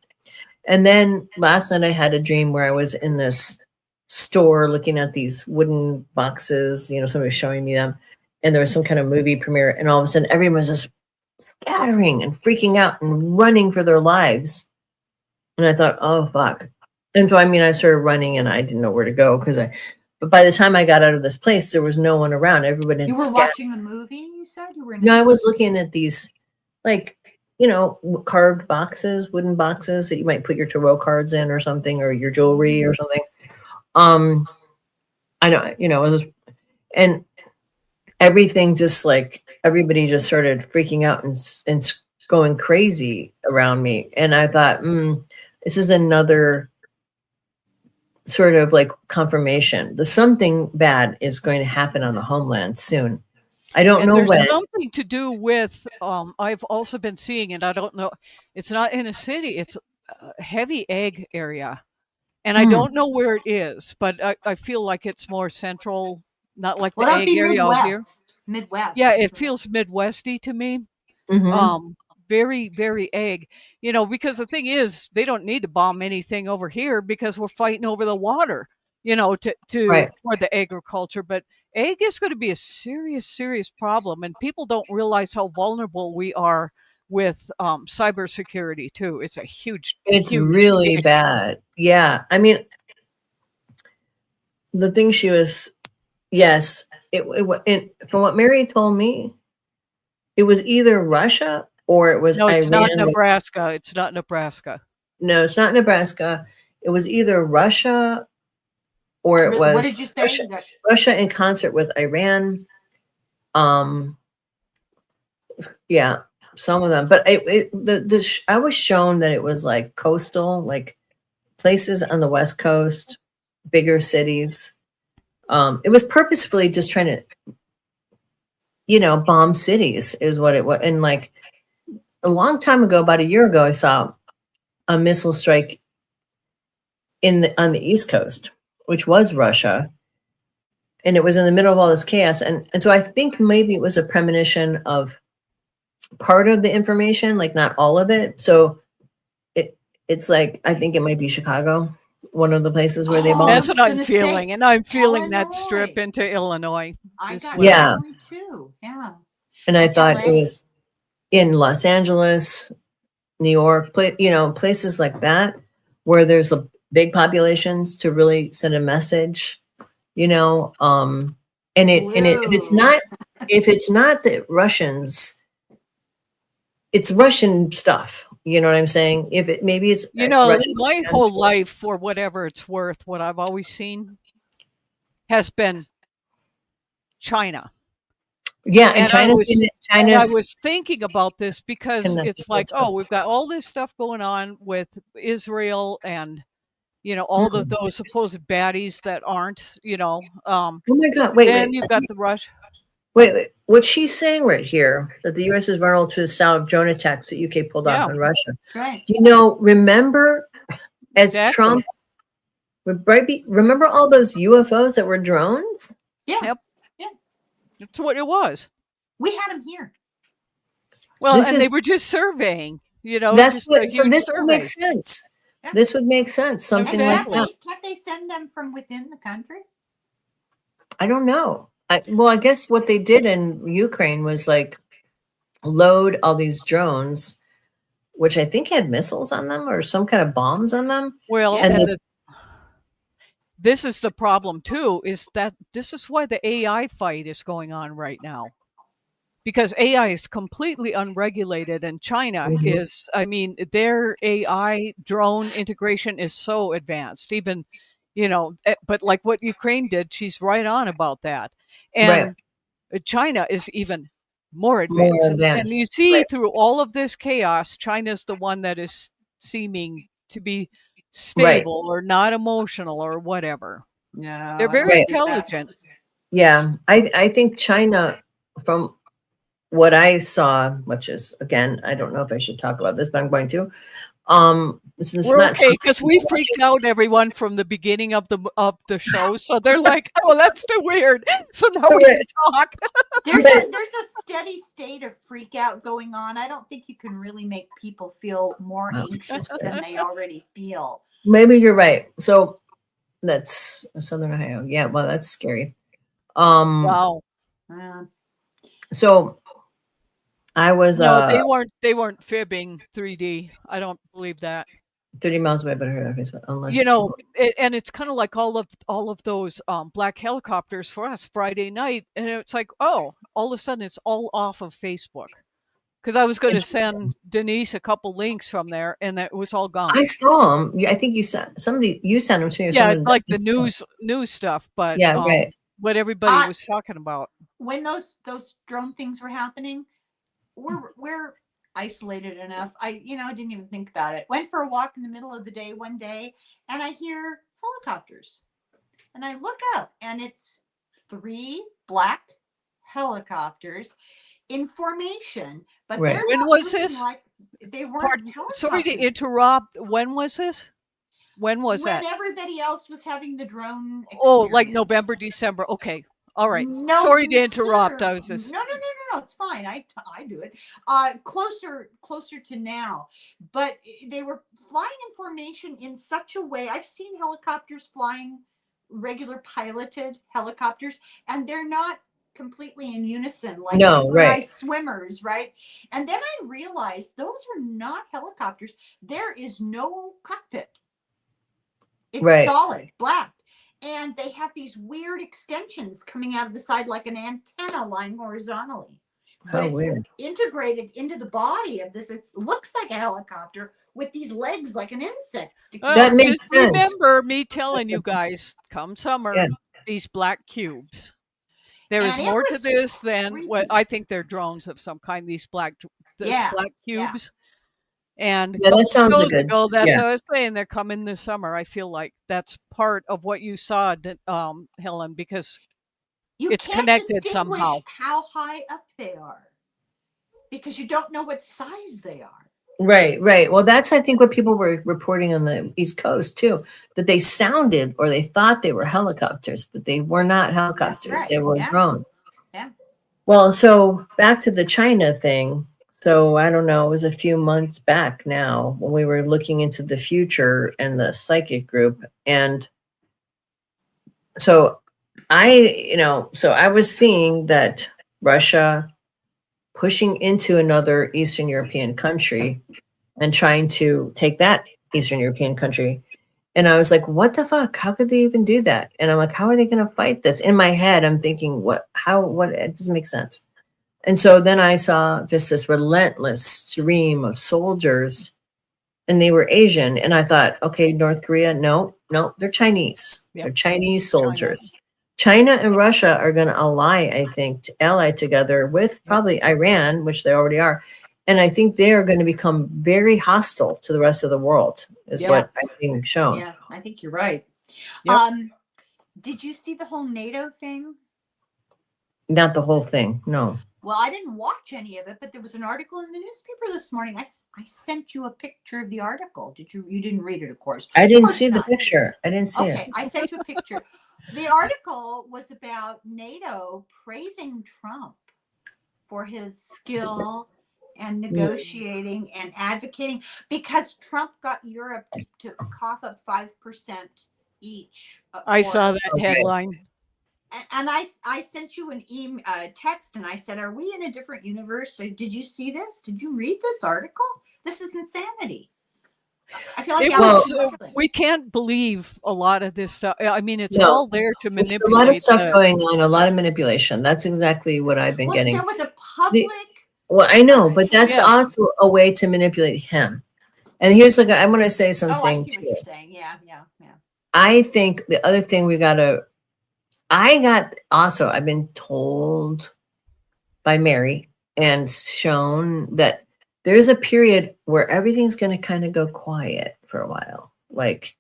And then last night I had a dream where I was in this store looking at these wooden boxes, somebody was showing me them. And there was some kind of movie premiere, and all of a sudden everyone was just scattering and freaking out and running for their lives. And I thought, oh, fuck. And so, I started running, and I didn't know where to go but by the time I got out of this place, there was no one around. Everybody had You were watching the movie, you said? No, I was looking at these, carved boxes, wooden boxes that you might put your tarot cards in or something, or your jewelry or something. I know, it was, and everything just everybody just started freaking out and going crazy around me. And I thought, this is another sort of confirmation that something bad is going to happen on the homeland soon. I don't know when. There's something to do with, I've also been seeing, and I don't know, it's not in a city, it's a heavy ag area. And I don't know where it is, but I feel like it's more central, not like the ag area out here. Midwest. Yeah, it feels Midwesty to me. very, very egg, because the thing is, they don't need to bomb anything over here because we're fighting over the water, Right. for the agriculture. But egg is going to be a serious, serious problem. And people don't realize how vulnerable we are with cybersecurity too. It's a huge, It's huge really issue. bad. Yeah. I mean, the thing she was, yes, from what Mary told me, it was either Russia or it was No, it's not Iran. Nebraska. It's not Nebraska. No, it's not Nebraska. It was either Russia or it What was did you say? Russia in concert with Iran. Yeah, some of them. But I was shown that it was like coastal, like places on the West Coast, bigger cities. It was purposefully just trying to, bomb cities is what it was. And like a long time ago, about a year ago, I saw a missile strike on the East Coast, which was Russia. And it was in the middle of all this chaos. And so I think maybe it was a premonition of part of the information, like not all of it. So it's like, I think it might be Chicago, one of the places where they bombed. That's what I'm feeling. And I'm feeling that Illinois. strip into Illinois. I got way. Yeah. Illinois too. Yeah. And I thought LA. it was in Los Angeles, New York, places like that, where there's a big populations to really send a message, and if it's not the Russians, it's Russian stuff. You know what I'm saying? If it maybe it's Russian my whole life, for whatever it's worth, what I've always seen has been China. Yeah, and I China's was thinking about this because connected it's like, with stuff. we've got all this stuff going on with Israel and all of those supposed baddies that aren't. Oh my God! Wait, Then you've got the Rush. Wait. What she's saying right here, that the U.S. is vulnerable to the style of drone attacks that UK pulled off in Russia. Right. Remember as Exactly. Trump, remember all those UFOs that were drones? Yeah. Yep. Yeah. That's what it was. We had them here. Well, This and they is- were just surveying. That's just a what. So huge this would survey. make sense. Yeah. This would make sense. Something Exactly. like that. Can't they send them from within the country? I don't know. I guess what they did in Ukraine was like load all these drones, which I think had missiles on them or some kind of bombs on them. Well, And and this is the problem too, is that this is why the AI fight is going on right now. Because AI is completely unregulated, and China is, their AI drone integration is so advanced, even, but like what Ukraine did, she's right on about that. And China is even more advanced. And you see through all of this chaos, China's the one that is seeming to be stable or not emotional or whatever. No. They're very intelligent. Yeah, I think China, from what I saw, which is, again, I don't know if I should talk about this, but I'm going to. We're okay because we freaked out everyone from the beginning of the show, so they're like, "Oh, that's too weird." So now we can talk. There's a steady state of freak out going on. I don't think you can really make people feel more anxious than they already feel. Maybe you're right. So that's Southern Ohio. Yeah, well, that's scary. Wow. So I was no, they weren't fibbing 3D. I don't believe that. 30 miles away, but I heard on Facebook. Unless and it's kind of like all of those black helicopters for us Friday night, and it's like, all of a sudden it's all off of Facebook. Because I was going to send Denise a couple links from there, and it was all gone. I saw them. Yeah, I think you sent them to me. Or Yeah, something. like the news stuff, but what everybody was talking about. When those drone things were happening, we're isolated enough. I didn't even think about it. Went for a walk in the middle of the day one day, and I hear helicopters, and I look up, and it's 3 black helicopters in formation. But they're when not was moving this? like they weren't helicopters. Sorry to interrupt. When was this? When was that? When everybody else was having the drone. Oh, like November, December. Okay. All right. No, Sorry to interrupt. sir. I was just No. no, it's fine. I do it. Closer to now, but they were flying in formation in such a way. I've seen helicopters flying, regular piloted helicopters, and they're not completely in unison like No, right. nice swimmers, right? And then I realized those are not helicopters. There is no cockpit. It's Right. solid black. And they have these weird extensions coming out of the side like an antenna lying horizontally. But How it's weird. integrated into the body of this. It looks like a helicopter with these legs like an insect sticking That out. makes Just sense. remember me telling you guys, come summer, Yeah. these black cubes. There is And it more to was this than what creepy. I think they're drones of some kind. These black Yeah, cubes. And a Yeah, that couple sounds shows good. ago, that's Yeah. what I was saying. They're coming this summer. I feel like that's part of what you saw, Helen, because You it's can't connected distinguish somehow. how high up they are because you don't know what size they are. Right, right. Well, that's, I think, what people were reporting on the East Coast too, that they sounded or they thought they were helicopters, but they were not helicopters. right. They were Yeah. drones. Yeah. Well, so back to the China thing. So I don't know, it was a few months back now when we were looking into the future and the psychic group. And so I was seeing that Russia pushing into another Eastern European country and trying to take that Eastern European country. And I was like, what the fuck? How could they even do that? And I'm like, how are they going to fight this? In my head, I'm thinking, what, it doesn't make sense. And so then I saw just this relentless stream of soldiers, and they were Asian. And I thought, okay, North Korea, no, they're Chinese. Yep. They're Chinese soldiers. China and Russia are going to ally together with probably Iran, which they already are. And I think they are going to become very hostile to the rest of the world, is what I'm being shown. Yeah, I think you're right. Yep. Did you see the whole NATO thing? Not the whole thing, no. Well, I didn't watch any of it, but there was an article in the newspaper this morning. I sent you a picture of the article. You didn't read it, of course. I didn't Of course see the not. picture. I didn't see Okay, it. I sent you a picture. The article was about NATO praising Trump for his skill and negotiating and advocating because Trump got Europe to cough up 5% each. I for- saw that Okay. headline. And I sent you an text and I said, are we in a different universe? So did you see this? Did you read this article? This is insanity. I feel like It that was, was we can't believe a lot of this stuff. I mean, it's No. all there to There's manipulate. a lot of stuff the- going on, a lot of manipulation. That's exactly what I've been well, getting. there was a public. Well, I know, but that's Yes. also a way to manipulate him. And here's I'm going to say Oh, I something see what too. you're saying. Yeah. I think the other thing I've been told by Mary and shown that there's a period where everything's going to kind of go quiet for a while. Like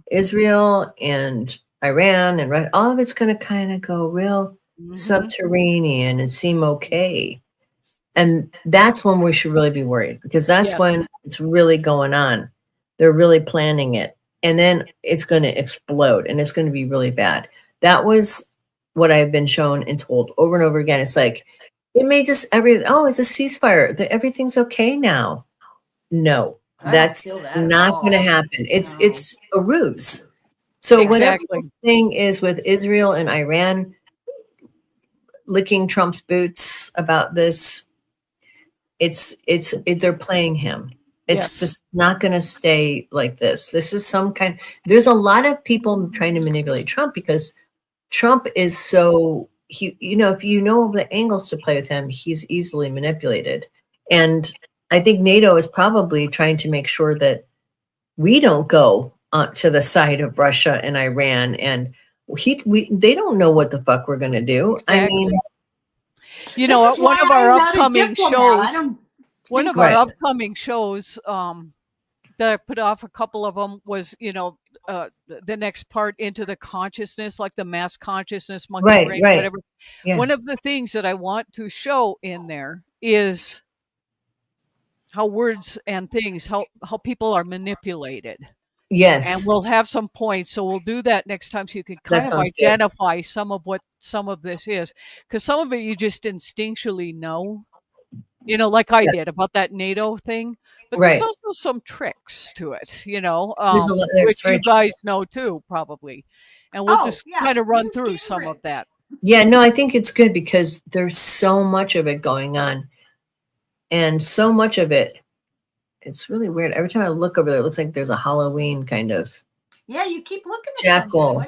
Israel and Iran and Russia, all of it's going to kind of go real subterranean and seem okay. And that's when we should really be worried because that's Yes. when it's really going on. They're really planning it. And then it's going to explode and it's going to be really bad. That was what I've been shown and told over and over again. It's like, it may just it's a ceasefire. Everything's okay now. No, I don't that's feel that at not all. going to happen. No. It's a ruse. So whatever Exactly. this thing is with Israel and Iran licking Trump's boots about this, they're playing him. It's Yes. just not going to stay like this. This is there's a lot of people trying to manipulate Trump because Trump is so, if you know the angles to play with him, he's easily manipulated. And I think NATO is probably trying to make sure that we don't go to the side of Russia and Iran. And they don't know what the fuck we're going to do. I Exactly. mean, You know, This is one why of our I'm not a upcoming diplomat. I shows, don't one think of our Right. upcoming shows that I put off a couple of them was, the next part into the consciousness, like the mass consciousness, monkey Right, brain, right. whatever. Yeah. One of the things that I want to show in there is how words and things, how people are manipulated. and Yes, we'll have some points. So we'll do that next time, so you can that kind of sounds good. identify some of what some of this is, because some of it you just instinctually know, like I Yeah, did about that NATO thing. But there's right. also some tricks to it, There's a lot. That's which you very true. guys know too, probably. And we'll Oh, just yeah. kind of run Use through some of Gingrich. that. Yeah, no, I think it's good because there's so much of it going on, and so much of it. It's really weird. Every time I look over there, it looks like there's a Halloween kind of Yeah, you keep looking at something. jackal.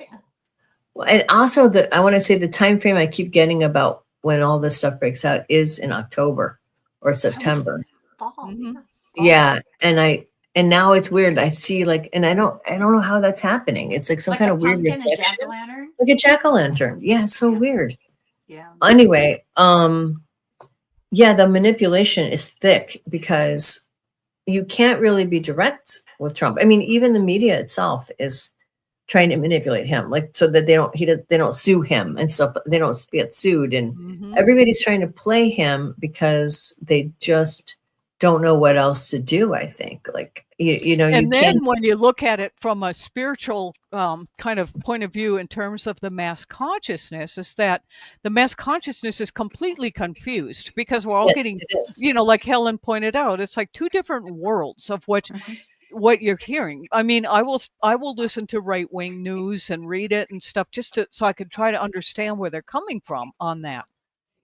And also, I want to say the time frame I keep getting about when all this stuff breaks out is in October or September. Fall. Mhm. Yeah, and now it's weird. I see and I don't know how that's happening. It's like some Like kind a of weird pumpkin, a reflection, jack-o'-lantern. like a jack-o'-lantern. Yeah, it's so weird. Yeah. Anyway, yeah, the manipulation is thick because you can't really be direct with Trump. I mean, even the media itself is trying to manipulate him, so that they don't sue him and stuff. They don't get sued, and Mhm. everybody's trying to play him because they just don't know what else to do. I think, you And can't. then when you look at it from a spiritual kind of point of view in terms of the mass consciousness, is that the mass consciousness is completely confused because we're all Yes, getting, it is. like Helen pointed out, it's like two different worlds of what you're hearing. I mean, I will listen to right-wing news and read it and stuff just so I can try to understand where they're coming from on that.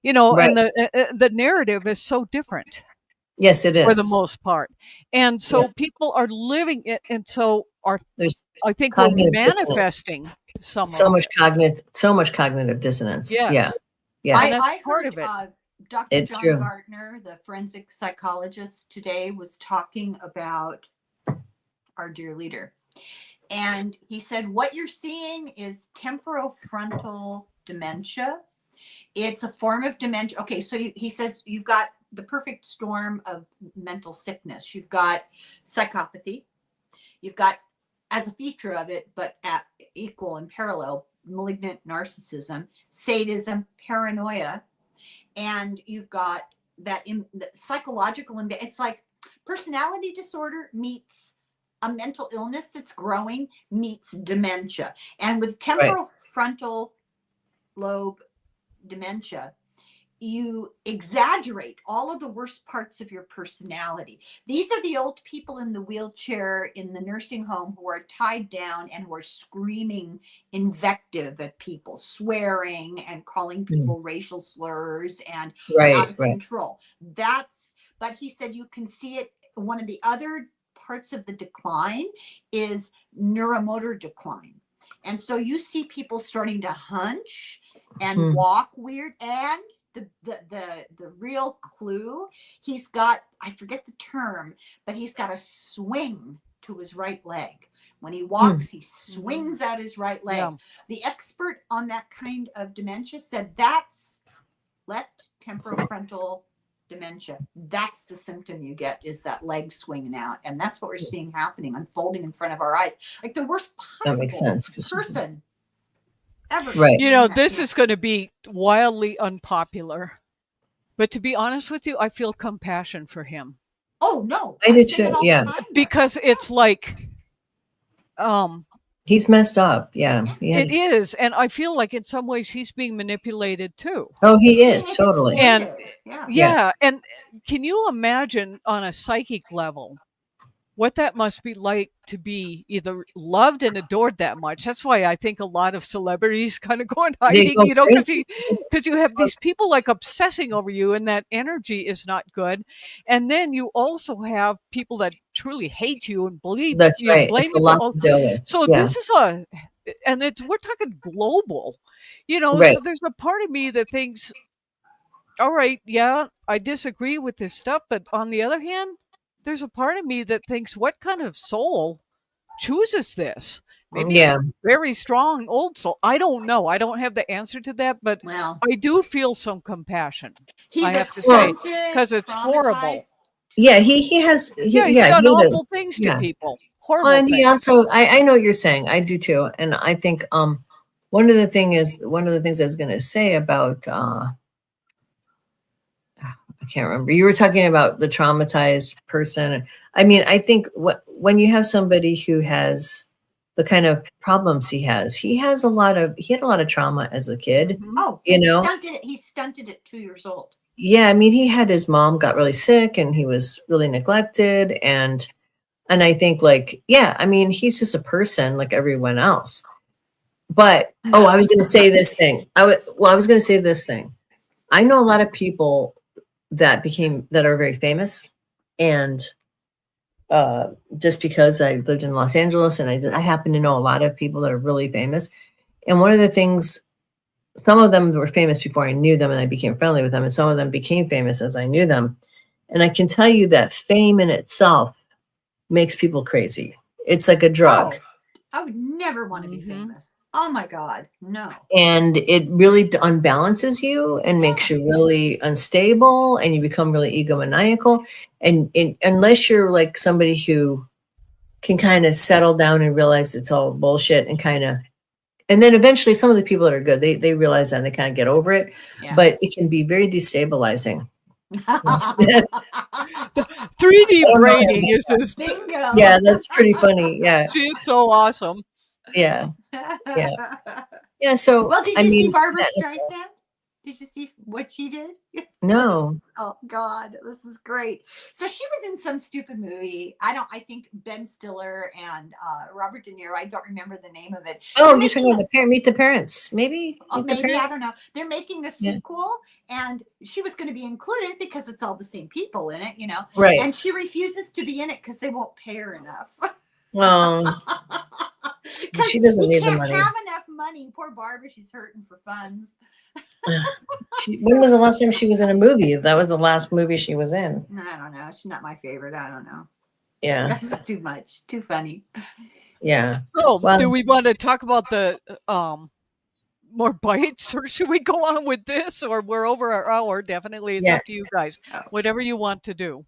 Right. And the narrative is so different Yes, it for the is. most part. And so Yeah. people are living it, and so There's I think we're cognitive dissonance. manifesting some So of much it. cognitive dissonance. Yeah. Yes. Yeah. And that's I part heard of it. Dr. It's John true. Gartner, the forensic psychologist, today was talking about our dear leader. And he said, what you're seeing is temporofrontal dementia. It's a form of dementia. Okay, so he says you've got the perfect storm of mental sickness. You've got psychopathy. You've got, as a feature of it, but at equal and parallel, malignant narcissism, sadism, paranoia, and you've got that the psychological. It's like personality disorder meets a mental illness that's growing meets dementia, and with temporal frontal lobe dementia, you exaggerate all of the worst parts of your personality. These are the old people in the wheelchair in the nursing home who are tied down and who are screaming invective at people, swearing and calling people racial slurs and out of control. But he said you can see it. One of the other parts of the decline is neuromotor decline. And so you see people starting to hunch and walk weird. And the real clue, he's got, I forget the term, but he's got a swing to his right leg. When he walks, he swings out his right leg. Yeah. The expert on that kind of dementia said that's left temporofrontal dementia. That's the symptom you get, is that leg swinging out. And that's what we're seeing happening, unfolding in front of our eyes. Like the worst possible That makes sense. person ever. Right. This is going to be wildly unpopular. But to be honest with you, I feel compassion for him. Oh, no. I do too. Yeah. Because it's like, he's messed up. Yeah. It is. And I feel like in some ways he's being manipulated too. Oh, he is. Totally. And yeah. And can you imagine on a psychic level what that must be like to be either loved and adored that much? That's why I think a lot of celebrities kind of go in hiding, because you have these people like obsessing over you, and that energy is not good. And then you also have people that truly hate you and believe that's right. Blame it's a lot to deal with. So this is we're talking global, So there's a part of me that thinks, all right, yeah, I disagree with this stuff, but on the other hand, there's a part of me that thinks, what kind of soul chooses this? Maybe it's a very strong old soul. I don't know. I don't have the answer to that, but I do feel some compassion. I have to say, because it's horrible. Yeah, he has. He's done awful things to people. Horrible and things. He also, I know what you're saying. I do too. And I think one of the things I was going to say about. I can't remember. You were talking about the traumatized person. I mean, I think when you have somebody who has the kind of problems he had a lot of trauma as a kid. Oh, you know, he stunted at 2 years old. yeah. I mean, his mom got really sick and he was really neglected. And I think I mean, he's just a person like everyone else. But, I was going to say this thing. I was going to say this thing. I know a lot of people that are very famous, and just because I lived in Los Angeles and I happen to know a lot of people that are really famous. And one of the things, some of them were famous before I knew them and I became friendly with them, and some of them became famous as I knew them. And I can tell you that fame in itself makes people crazy. It's like a drug. I would never want to be famous. Oh my God, no. And it really unbalances you and makes you really unstable, and you become really egomaniacal. And unless you're like somebody who can kind of settle down and realize it's all bullshit and then eventually some of the people that are good, they realize that and they kind of get over it. Yeah. But it can be very destabilizing. 3D braiding is this. Bingo. Yeah, that's pretty funny. Yeah. She is so awesome. Yeah. Yeah. So, well, did you see Barbara Streisand? Did you see what she did? No. Oh God, this is great. So she was in some stupid movie. I think Ben Stiller and Robert De Niro. I don't remember the name of it. Oh, you're talking about Meet the Parents, maybe? Maybe, I don't know. They're making a sequel, and she was going to be included because it's all the same people in it, Right. And she refuses to be in it because they won't pay her enough. Well, she doesn't need the money. Have enough money. Poor Barbara, she's hurting for funds. When was the last time she was in a movie? That was the last movie she was in. I don't know. She's not my favorite. I don't know. Yeah. That's too much. Too funny. Yeah. So, do we want to talk about the more bites, or should we go on with this? Or we're over our hour. Definitely, it's up to you guys. Whatever you want to do.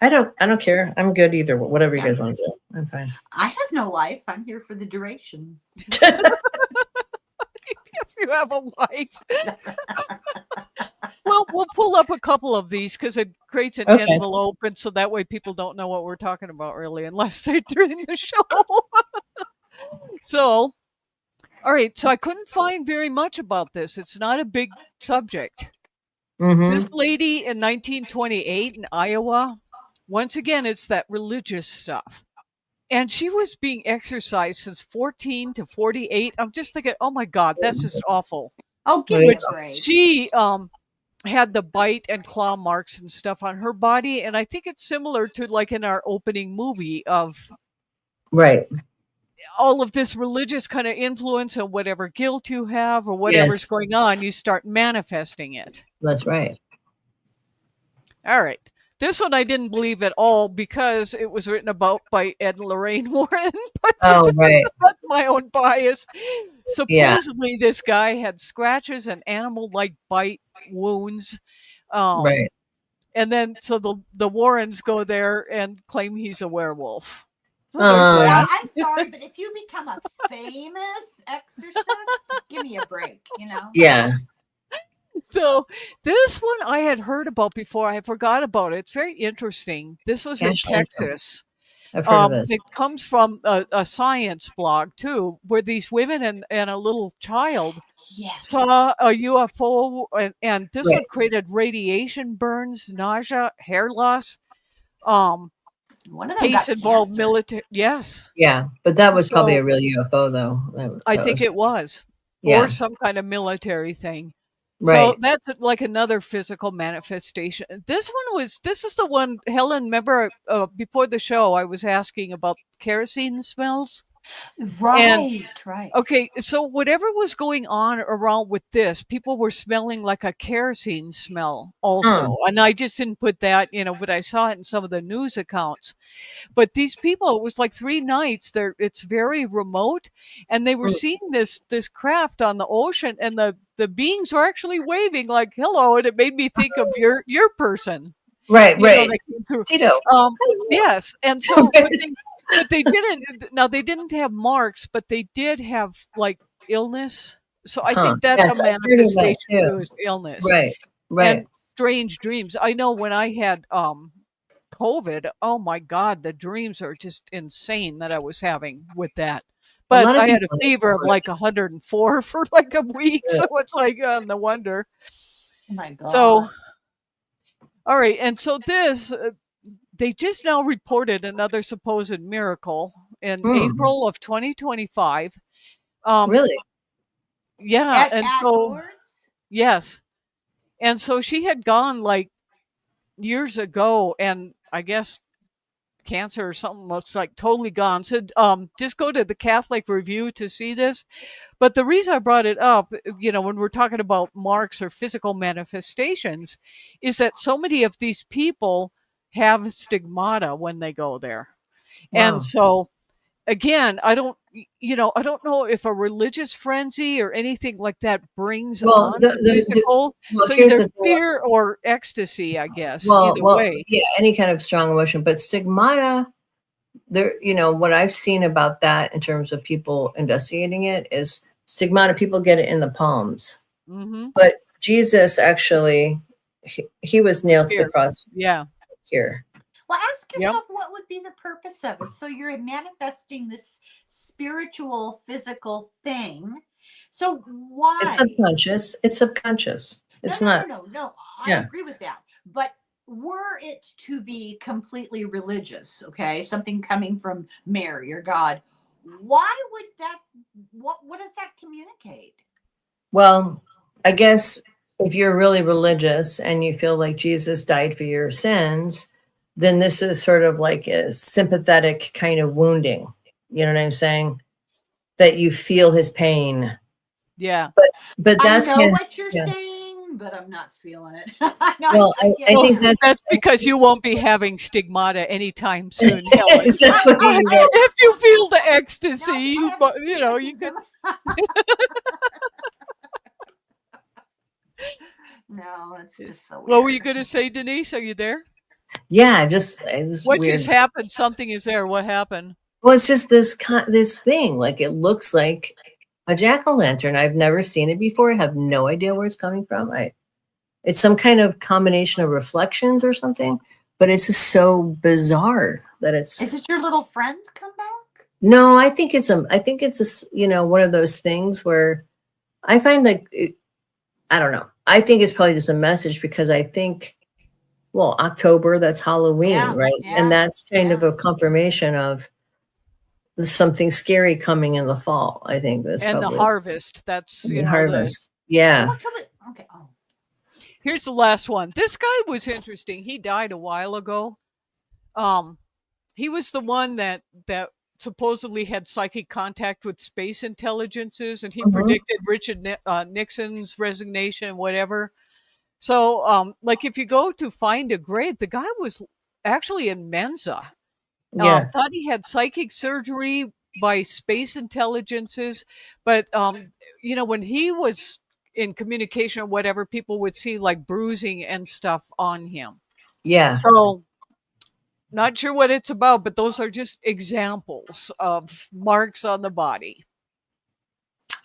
I don't care. I'm good either. Whatever you guys want to do, I'm fine. I have no life. I'm here for the duration. Yes, you have a life. Well, we'll pull up a couple of these because it creates an envelope, and so that way people don't know what we're talking about really, unless they're during the show. So, all right. So I couldn't find very much about this. It's not a big subject. Mm-hmm. This lady in 1928 in Iowa. Once again, it's that religious stuff. And she was being exorcised since 14 to 48. I'm just thinking, oh my God, that's just awful. Oh, give me a break. She had the bite and claw marks and stuff on her body. And I think it's similar to like in our opening movie of all of this religious kind of influence and whatever guilt you have or whatever's going on, you start manifesting it. That's right. All right. This one I didn't believe at all because it was written about by Ed and Lorraine Warren. But that's my own bias. Supposedly, this guy had scratches and animal-like bite wounds. And then, so the Warrens go there and claim he's a werewolf. So I'm sorry, but if you become a famous exorcist, give me a break, Yeah. So this one I had heard about before. I forgot about it. It's very interesting. This was in Texas. I've heard of this. It comes from a science blog too, where these women and a little child saw a UFO, and this one created radiation burns, nausea, hair loss. One of them case involved military. Yes. Yeah, but that was probably a real UFO, though. I think it was, or some kind of military thing. Right. So that's like another physical manifestation. This is the one, Helen, remember before the show, I was asking about kerosene smells. Right. Okay, so whatever was going on around with this, people were smelling like a kerosene smell also. And I just didn't put that, but I saw it in some of the news accounts. But these people, it was like 3 nights. It's very remote, and they were seeing this craft on the ocean, and the beings were actually waving like hello, and it made me think of your person. Right. Yes, and so. But they didn't. Now they didn't have marks, but they did have like illness. So I think that's a manifestation of his illness. Right. And strange dreams. I know when I had COVID, oh my God, the dreams are just insane that I was having with that. A lot But of I had a people. fever of like 104 for like a week. Yeah. So it's like, no wonder. Oh my God. So, all right. And so this, they just now reported another supposed miracle in April of 2025. Really? Yeah. At And so, Lourdes? yes. And so she had gone like years ago, and I guess cancer or something looks like totally gone. So just go to the Catholic Review to see this. But the reason I brought it up, when we're talking about marks or physical manifestations, is that so many of these people have stigmata when they go there. Wow. And so again, I don't know if a religious frenzy or anything like that brings Well, on the physical. well, So here's either the thing. fear or ecstasy, I guess, Well, either way. yeah, any kind of strong emotion, but stigmata, there, what I've seen about that in terms of people investigating it is stigmata, people get it in the palms. Mm-hmm. But Jesus actually, he was nailed to the cross Yeah. here. Well, ask yourself what would be the purpose of it. So you're manifesting this spiritual, physical thing. So why? It's subconscious. It's subconscious. It's not. No. I Yeah. agree with that. But were it to be completely religious, okay, something coming from Mary or God, why would that? What does that communicate? Well, I guess if you're really religious and you feel like Jesus died for your sins, then this is sort of like a sympathetic kind of wounding. You know what I'm saying? That you feel his pain. Yeah. But that's I know what you're saying, but I'm not feeling it. Well, I think that's because you won't be having stigmata anytime soon, Helen. Exactly. If you feel the ecstasy, you could. No, it's just so weird. What were you going to say, Denise? Are you there? Yeah, it's What weird. just happened? Something is there. What happened? Well, it's just this thing. Like it looks like a jack-o'-lantern. I've never seen it before. I have no idea where it's coming from. It's some kind of combination of reflections or something, but it's just so bizarre that it's. Is it your little friend come back? No, I think it's a one of those things where I find I don't know. I think it's probably just a message because I think, well, October, that's Halloween, right? Yeah, and that's kind of a confirmation of something scary coming in the fall. I think that's and probably the harvest. That's the harvest. Yeah. Okay. Oh. Here's the last one. This guy was interesting. He died a while ago. He was the one that supposedly had psychic contact with space intelligences, and he predicted Richard Nixon's resignation, whatever. So, like if you go to find a grave, the guy was actually in Mensa. Thought he had psychic surgery by space intelligences, but when he was in communication or whatever, people would see like bruising and stuff on him. Yeah. So not sure what it's about, but those are just examples of marks on the body.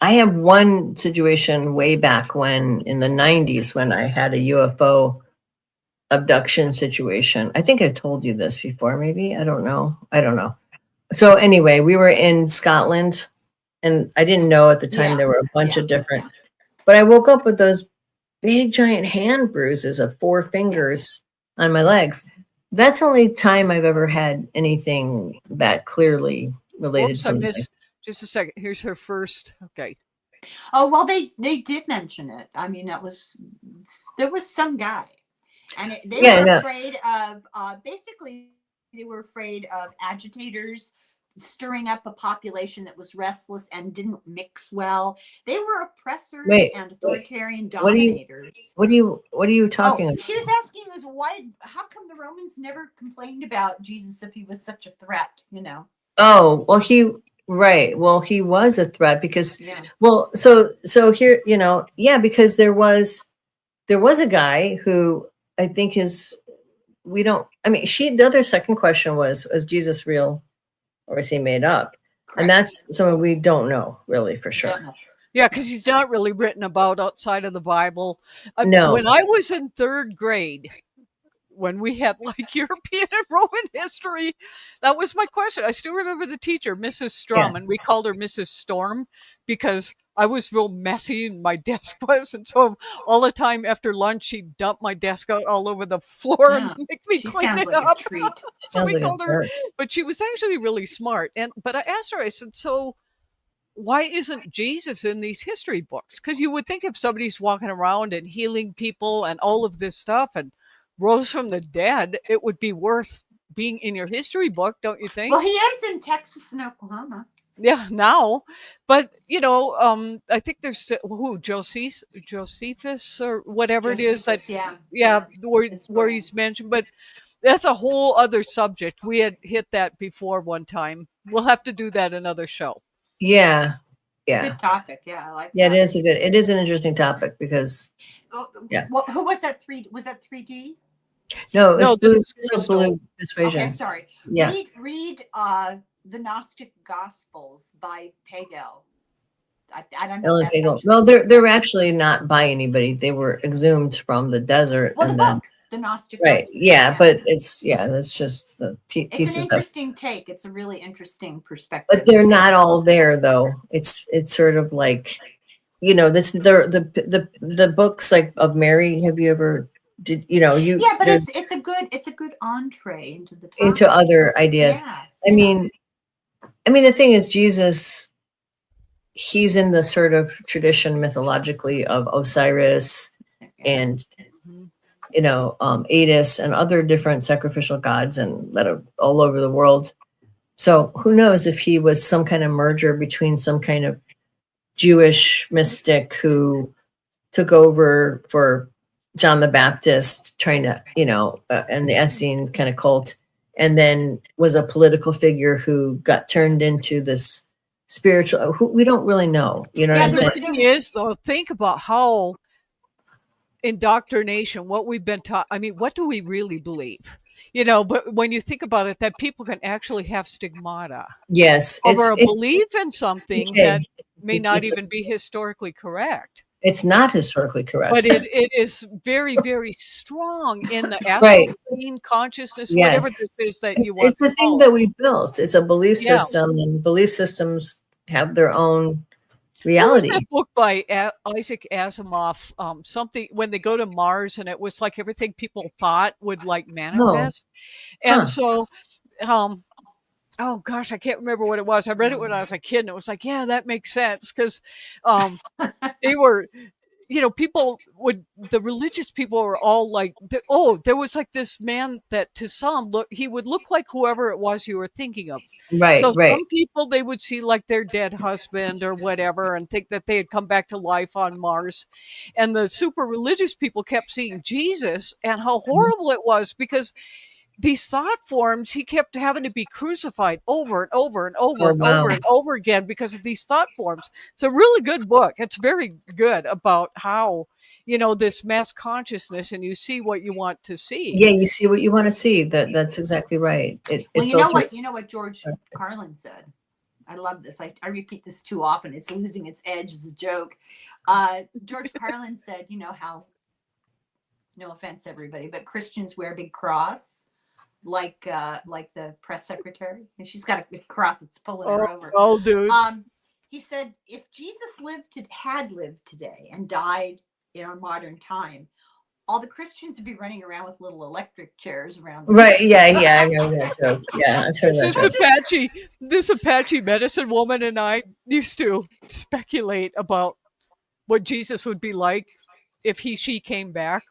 I have one situation way back when in the 90s when I had a UFO abduction situation. I think I told you this before, maybe. I don't know. So anyway, we were in Scotland and I didn't know at the time there were a bunch of different, but I woke up with those big giant hand bruises of 4 fingers on my legs. That's the only time I've ever had anything that clearly related to something. Just a second. Here's her first. Okay. Oh, well, they did mention it. I mean, there was some guy. And they were afraid of, basically, they were afraid of agitators stirring up a population that was restless and didn't mix well. They were oppressors and authoritarian dominators. What are you talking about? She was asking us how come the Romans never complained about Jesus if he was such a threat, Oh, well, he was a threat because, so here, because there was a guy who I think the other second question was Jesus real or is he made up? Correct. And that's something we don't know really for sure. Yeah, because he's not really written about outside of the Bible. No. When I was in third grade, when we had like European and Roman history, that was my question. I still remember the teacher, Mrs. Strum, Yeah. and we called her Mrs. Storm because I was real messy and my desk was. And so all the time after lunch, she'd dump my desk out all over the floor and Yeah. make me She clean sounds it like a up. treat. So Sounds we like a called her, jerk. but she was actually really smart. But I asked her, I said, so why isn't Jesus in these history books? Because you would think if somebody's walking around and healing people and all of this stuff and rose from the dead, it would be worth being in your history book, don't you think? Well, he is in Texas and Oklahoma. Yeah, now, but I think there's Josephus or whatever it is that, Josephus, yeah, where Historian. he's mentioned, but that's a whole other subject. We had hit that before one time. We'll have to do that another show. Yeah. Yeah. Good topic. Yeah, I like Yeah, that. it is an interesting topic because yeah. Who was that? Was that 3D? no, No, it's this blue, is still crystal. blue persuasion. Okay, sorry. Yeah. Read the Gnostic Gospels by Pagel. I don't know. Ellen That Pagel. much. Well, they're actually not by anybody. They were exhumed from the desert. Well, the and then, book, the Gnostic right. Gospels. Yeah, but it's just the It's pieces an of. interesting take. It's a really interesting perspective. But they're not all there though. It's sort of like, this the books like of Mary. Have you ever Yeah, but it's a good entree into the topic. into other ideas? Yeah. I mean, the thing is, Jesus, he's in the sort of tradition mythologically of Osiris and Adis and other different sacrificial gods and that are all over the world. So who knows if he was some kind of merger between some kind of Jewish mystic who took over for John the Baptist, trying to, and the Essene kind of cult, and then was a political figure who got turned into this spiritual, who we don't really know. You know what I'm The saying? thing is, though, think about how indoctrination, what we've been taught. I mean, what do we really believe? But when you think about it, that people can actually have stigmata Yes. over a belief in something okay. that may not It's- even be historically correct. It's not historically correct. But it is very, very strong in the Right. astral consciousness, Yes. whatever this is that It's, you want it's the to thing call that it. we built. It's a belief Yeah. system, and belief systems have their own What was reality. that book by Isaac Asimov? Something when they go to Mars, and it was like everything people thought would like manifest. And Huh. so, oh gosh, I can't remember what it was. I read it when I was a kid, and it was like, yeah, that makes sense because they were. The religious people were all like, there was like this man that to some he would look like whoever it was you were thinking of. Right, So right. some people, they would see like their dead husband or whatever and think that they had come back to life on Mars. And the super religious people kept seeing Jesus and how horrible it was because these thought forms, he kept having to be crucified over and over and over Oh, and wow. over and over again because of these thought forms. It's a really good book. It's very good about how, this mass consciousness, and you see what you want to see. Yeah, you see what you want to see. That's exactly right. It Well, you know filters. what George Carlin said. I love this. I repeat this too often. It's losing its edge as a joke. George Carlin said, how, no offense everybody, but Christians wear a big cross. Like the press secretary, and she's got a cross that's pulling her over. Oh, dudes. He said, if Jesus had lived today and died in our modern time, all the Christians would be running around with little electric chairs around. Right? Yeah. I know that joke. Yeah, I've heard that joke. This Apache medicine woman and I used to speculate about what Jesus would be like if she came back.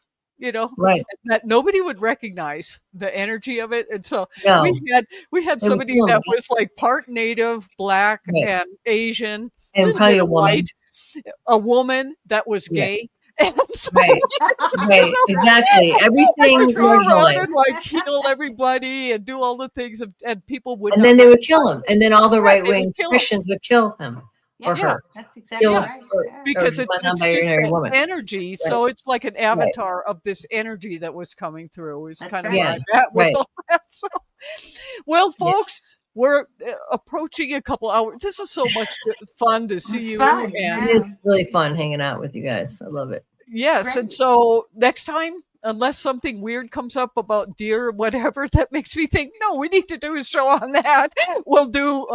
Right. That nobody would recognize the energy of it. And so No. we had somebody that was like part native, black Right. and Asian, And little probably bit a of woman. white, a woman that was Yeah. gay. And so Right. Right. Exactly. Everything would go around marginalized. and like heal everybody and do all the things and people would And not then they would recognize kill him. it. And then all the Right, right they would wing kill him. Christians would kill him or Yeah, her. that's exactly Kill right. her. Yeah. Because Or it's just non-binary that woman. energy. So it's like an avatar of this energy that was coming through. Is That's kind of right. where I'm at with Right. all that. So, well, folks, we're approaching a couple hours. This is so much fun to see It's you. fun, And yeah. It is really fun hanging out with you guys. I love it. yes, and so next time, unless something weird comes up about deer or whatever that makes me think, no, we need to do a show on that, we'll do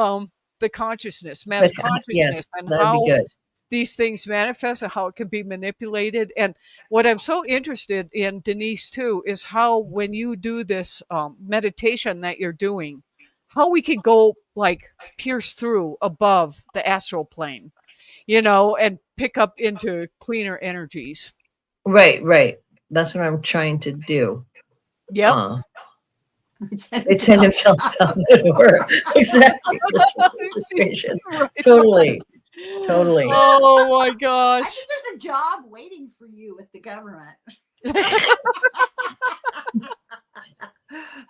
the consciousness, mass consciousness, Yes, and that'd how be good. these things manifest and how it can be manipulated. And what I'm so interested in, Denise, too, is how when you do this meditation that you're doing, how we can go like pierce through above the astral plane, and pick up into cleaner energies. Right. That's what I'm trying to do. Yep. They send themselves out the door. Exactly. Situation. Right. Totally. Oh my I gosh. think there's a job waiting for you with the government.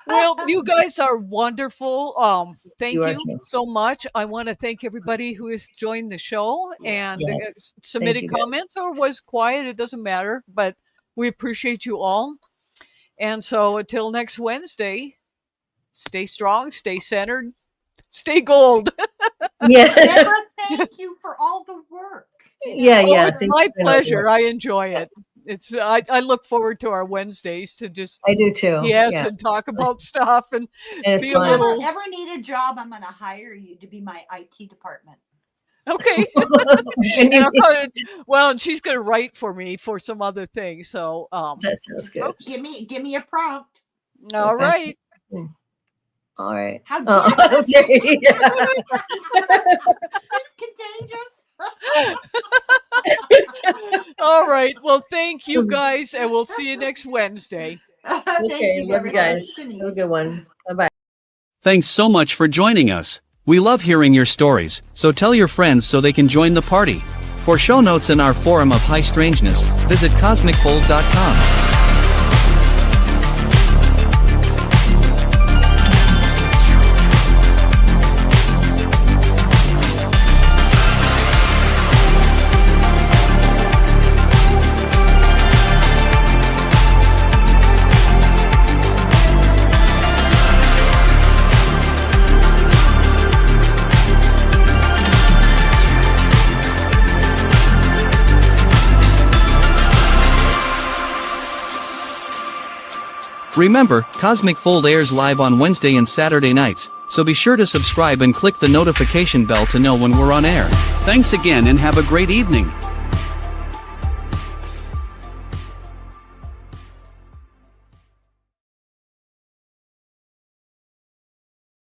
Well, you guys are wonderful. Thank You are you too. so much. I want to thank everybody who has joined the show and Yes. submitted Thank you, guys. comments or was quiet. It doesn't matter, but we appreciate you all. And so until next Wednesday, stay strong, stay centered, stay gold. Yeah. Deborah, thank you for all the work. Yeah. Oh, it's Thank my you for all the pleasure. work. I enjoy it. It's I look forward to our Wednesdays to just I do too. yes Yeah. and talk about stuff and And it's be fun. a If you little ever need a job, I'm going to hire you to be my IT department. okay. And And you- well, and she's going to write for me for some other things. So, that sounds good. oops. Give me a prompt. All Okay. right. All right. How dare How dare you? It's contagious. All right. Well, thank you guys, and we'll see you next Wednesday. Thank Okay. you, Love Deborah. you guys. Denise. Have a good one. Bye-bye. Thanks so much for joining us. We love hearing your stories, so tell your friends so they can join the party. For show notes and our forum of high strangeness, visit cosmicfold.com. Remember, Cosmic Fold airs live on Wednesday and Saturday nights, so be sure to subscribe and click the notification bell to know when we're on air. Thanks again and have a great evening.